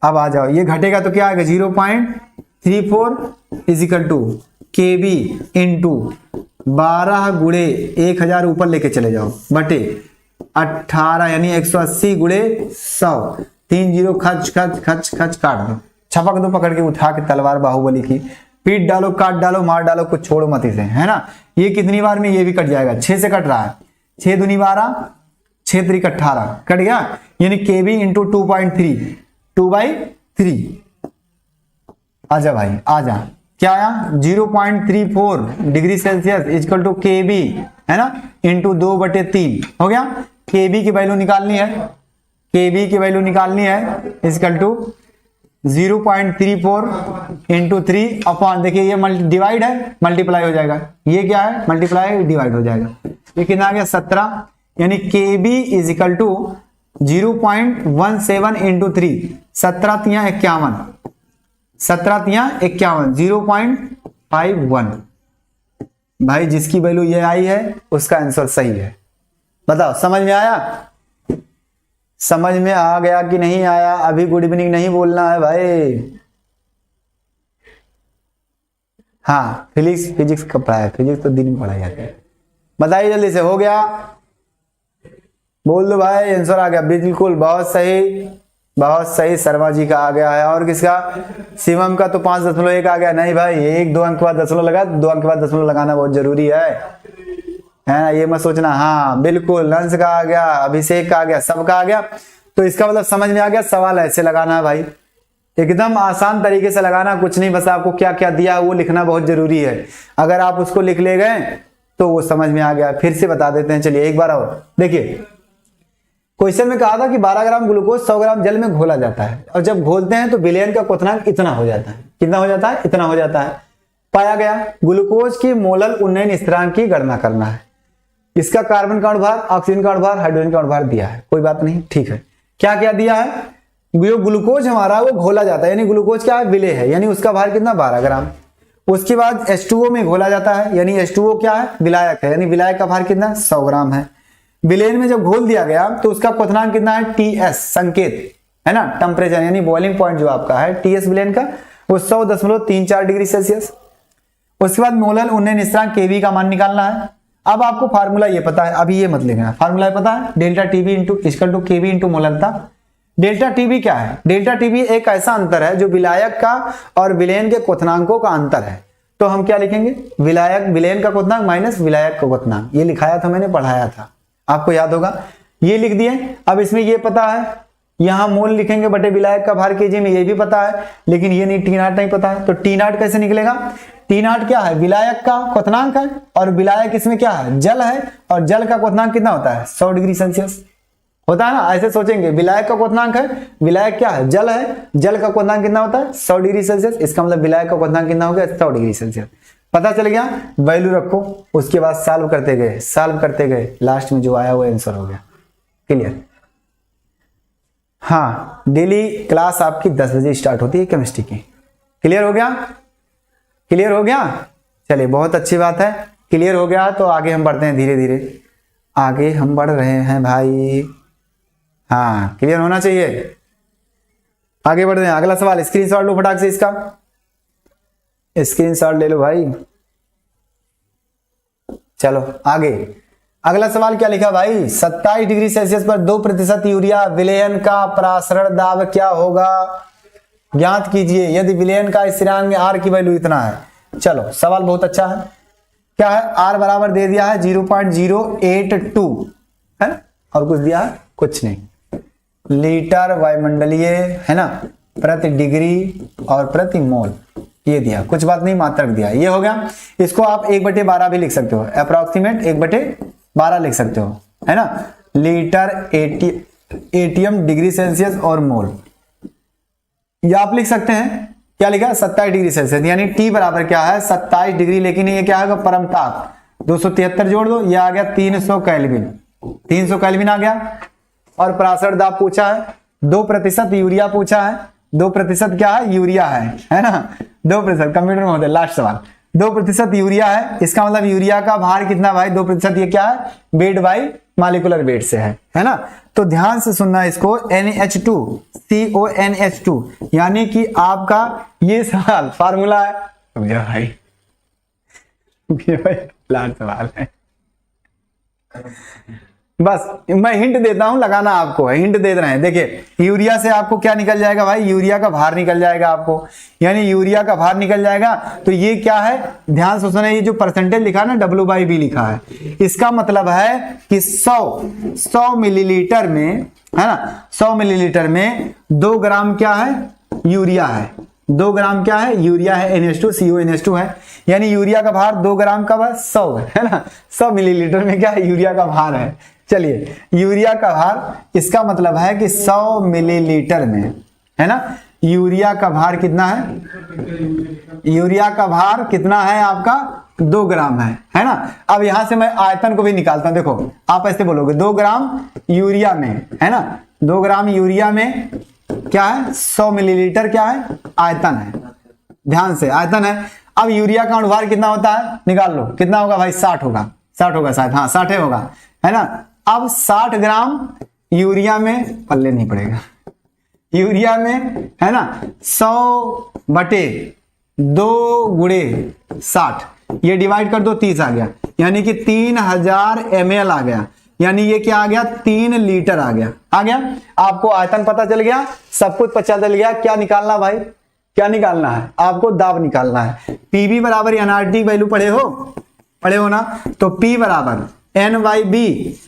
अब आ जाओ, ये घटेगा तो क्या आएगा 0.34 इजिकल टू केबी इंटू 12 गुणे 1000 ऊपर लेके चले जाओ बटे 18 यानी 180 गुणे 100, 3 0 खच खच खच खच काट दो, छपक दो पकड़ के, उठा के तलवार बाहुबली की, पीट डालो काट डालो मार डालो, कुछ छोड़ो मत इसे, है ना। ये कितनी बार में ये भी कट जाएगा, 6 से कट रहा है, 6 दूनी 12 6 3 18 कट गया, यानी केबी इंटू 2.3 2/3। आजा भाई आजा, क्या आया 0.34 डिग्री सेल्सियस इक्वल टू केबी है ना इंटू 2/3 हो गया। केबी की वैल्यू निकालनी है, केबी की वैल्यू निकालनी है इक्वल टू 0.34 इंटू 3 अपॉन, देखिए ये डिवाइड है मल्टीप्लाई हो जाएगा, ये क्या है मल्टीप्लाई डिवाइड हो जाएगा, ये कितना आ गया 17, यानी केबी इज इक्वल टू 0.17 इंटू 3, 17 तिया 51, 17 तिया 51 0.51। भाई जिसकी वैल्यू ये आई है उसका आंसर सही है, बताओ समझ में आया, समझ में आ गया कि नहीं आया, अभी गुड इवनिंग नहीं बोलना है भाई। हाँ फिजिक्स कब पढ़ाया, फिजिक्स तो दिन में पढ़ाया जाता है, बताइए जल्दी से, हो गया बोल दो भाई, आंसर आ गया बिल्कुल, बहुत सही शर्मा जी का आ गया है, और किसका, शिवम का तो 5.1 आ गया, नहीं भाई 1 2 अंक के बाद दशमलव लगा, 2 अंक के बाद दशमलव लगाना बहुत जरूरी है ना, ये मत सोचना। हाँ बिल्कुल, हंस का आ गया, अभिषेक का आ गया, सबका आ गया, तो इसका मतलब समझ में आ गया, सवाल ऐसे लगाना है भाई, एकदम आसान तरीके से लगाना, कुछ नहीं, बस आपको क्या क्या दिया वो लिखना बहुत जरूरी है, अगर आप उसको लिख ले गए तो वो समझ में आ गया। फिर से बता देते हैं, चलिए एक बार और देखिए, क्वेश्चन में कहा था कि 12 ग्राम ग्लूकोज 100 ग्राम जल में घोला जाता है, और जब घोलते हैं तो विलयन का क्वथनांक इतना हो जाता है, कितना हो जाता है, इतना हो जाता है। पाया गया ग्लूकोज की मोलर उन्नयन स्थिरांक की गणना करना है, इसका कार्बन का अणुभार, ऑक्सीजन का अणुभार, हाइड्रोजन का अणुभार दिया है, कोई बात नहीं, ठीक है। क्या क्या दिया है, जो ग्लूकोज हमारा वो घोला जाता है, यानी ग्लूकोज क्या है, विलेय है, यानी उसका भार कितना 12 ग्राम। उसके बाद H2O में घोला जाता है, यानी H2O क्या है, विलायक है, यानी विलायक का भार कितना 100 ग्राम है। विलेयन में जब घोल दिया गया तो उसका क्वथनांक कितना है, TS संकेत है ना, टेम्परेचर यानी बॉइलिंग पॉइंट जो आपका है TS विलेयन का, वो 100.34 डिग्री सेल्सियस। उसके बाद मोलर उन्नयन स्थिरांक केवी का मान निकालना है। अब आपको फार्मूला ये पता है, अभी ये मत लिखना, फार्मूला पता है, delta TB into equal to KV into मोलरता। डेल्टा टीबी क्या है, डेल्टा टीबी एक ऐसा अंतर है जो विलायक का और विलयन के क्वथनांकों का अंतर है, तो हम क्या लिखेंगे, विलयन का क्वथनांक माइनस विलायक का क्वथनांक, ये लिखाया था मैंने, पढ़ाया था, आपको याद होगा, ये लिख दिए। अब इसमें ये पता है, यहां मोल लिखेंगे बटे विलायक का भार केजी में, ये भी पता है, लेकिन ये नहीं, टी नॉट नहीं पता है, तो टी नॉट कैसे निकलेगा, टी नॉट क्या है, विलायक का क्वथनांक है, और विलायक इसमें क्या है, जल है, और जल का क्वथनांक कितना होता है 100 डिग्री सेल्सियस होता है ना, ऐसे सोचेंगे, विलायक का क्वथनांक है, विलायक क्या है, जल है, जल का क्वथनांक कितना होता है 100 डिग्री सेल्सियस, इसका मतलब विलायक का क्वथनांक कितना हो गया 100 डिग्री सेल्सियस। पता चल गया, वैल्यू रखो, उसके बाद सॉल्व करते गए, लास्ट में जो आया वो आंसर हो गया। क्लियर, हाँ डेली क्लास आपकी 10 बजे स्टार्ट होती है केमिस्ट्री की। क्लियर हो गया, क्लियर हो गया, चलिए बहुत अच्छी बात है, क्लियर हो गया तो आगे हम बढ़ते हैं, धीरे धीरे आगे हम बढ़ रहे हैं भाई, हाँ क्लियर होना चाहिए, आगे बढ़ रहे हैं। अगला सवाल, स्क्रीनशॉट लो फटाक से, इसका स्क्रीनशॉट ले लो भाई, चलो आगे। अगला सवाल क्या लिखा भाई, 27 डिग्री सेल्सियस पर 2% यूरिया विलयन का प्रासरण दाब क्या होगा, ज्ञात कीजिए यदि विलयन का स्थिरांक में आर की वैल्यू इतना है। चलो सवाल बहुत अच्छा है, क्या है, आर बराबर दे दिया है 0.082 है ना, और कुछ दिया है कुछ नहीं, लीटर वायुमंडलीय है ना प्रति डिग्री और प्रति मोल ये दिया, कुछ बात नहीं, मात्रक दिया, ये हो गया। इसको आप 1/12 भी लिख सकते हो, अप्रोक्सीमेट 1/12 लिख सकते हो है ना, लीटर एटीएम डिग्री सेल्सियस और मोल। ये आप लिख सकते हैं, क्या लिखा, 27 डिग्री सेल्सियस, यानी टी बराबर क्या है 27 डिग्री, लेकिन ये क्या होगा परम ताप, 273 जोड़ दो, ये आ गया 300 केल्विन, 300 केल्विन आ गया। और प्रासरण दाब पूछा है, 2% यूरिया पूछा है, 2% क्या है, यूरिया है ना, 2%, कंप्यूटर में होता है लास्ट सवाल, 2% यूरिया है, इसका मतलब यूरिया का भार कितना भाई, 2%, ये क्या है, वेट बाई मॉलिक्यूलर वेट से है ना। तो ध्यान से सुनना इसको, NH2 CONH2, यानी कि आपका ये सवाल फार्मूला है भाई, लास्ट सवाल है, बस मैं हिंट देता हूं, लगाना आपको है, हिंट दे रहे हैं। देखिए यूरिया से आपको क्या निकल जाएगा भाई, यूरिया का भार निकल जाएगा आपको, यानी यूरिया का भार निकल जाएगा। तो ये क्या है, ध्यान से सुना, ये जो परसेंटेज लिखा है ना W/V लिखा है, इसका मतलब है कि 100 मिलीलीटर में है ना, 100 मिलीलीटर में 2 ग्राम क्या है, यूरिया है, 2 ग्राम क्या है, यूरिया है, NH2 CONH2 है, यानी यूरिया का भार 2 ग्राम का भार 100 है ना, 100 मिलीलीटर में क्या है, यूरिया का भार है। चलिए यूरिया का भार, इसका मतलब है कि 100 मिलीलीटर में है ना, यूरिया का भार कितना है, यूरिया का भार कितना है आपका 2 ग्राम है ना। अब यहां से मैं आयतन को भी निकालता हूं, देखो आप ऐसे बोलोगे 2 ग्राम यूरिया में है ना, 2 ग्राम यूरिया में क्या है, 100 मिलीलीटर क्या है, आयतन है, ध्यान से आयतन है। अब यूरिया का अनुभार कितना होता है, निकाल लो, कितना होगा भाई, 60 होगा, 60 होगा शायद, हाँ 60 होगा है ना। अब 60 ग्राम यूरिया में, पल्ले नहीं पड़ेगा, यूरिया में है ना 100/2 × 60, ये डिवाइड कर दो, 30 आ गया, यानी कि 3000 ml आ गया, यानी ये क्या आ गया, 3 लीटर आ गया आपको आयतन पता चल गया, सब कुछ पता चल गया। क्या निकालना भाई, क्या निकालना है आपको, दाब निकालना है। पीवी बराबर NRT वैल्यू पढ़े हो ना, तो P बराबर N/B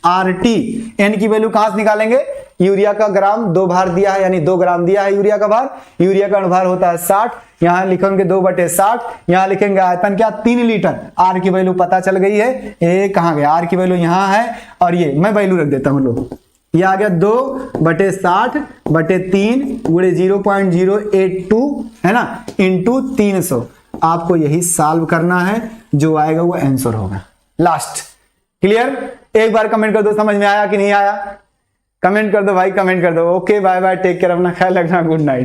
RT, N की वैल्यू कहां से निकालेंगे, यूरिया का ग्राम 2 भार दिया है, यानी 2 ग्राम दिया है यूरिया का भार, यूरिया का अनुभार होता है 60, यहां लिखेंगे 2/60, यहां लिखेंगे आयतन क्या 3 लीटर, आर की वैल्यू पता चल गई है, ये कहां गया, आर की वैल्यू यहां है, और ये मैं वैल्यू रख देता हूं, लो ये आ गया 2/60/3 × 0.082 है ना, इंटू 300। आपको यही सॉल्व करना है, जो आएगा वो आंसर होगा लास्ट। क्लियर, एक बार कमेंट कर दो समझ में आया कि नहीं आया, कमेंट कर दो भाई, कमेंट कर दो। Okay bye bye, take care, अपना ख्याल रखना, गुड नाइट।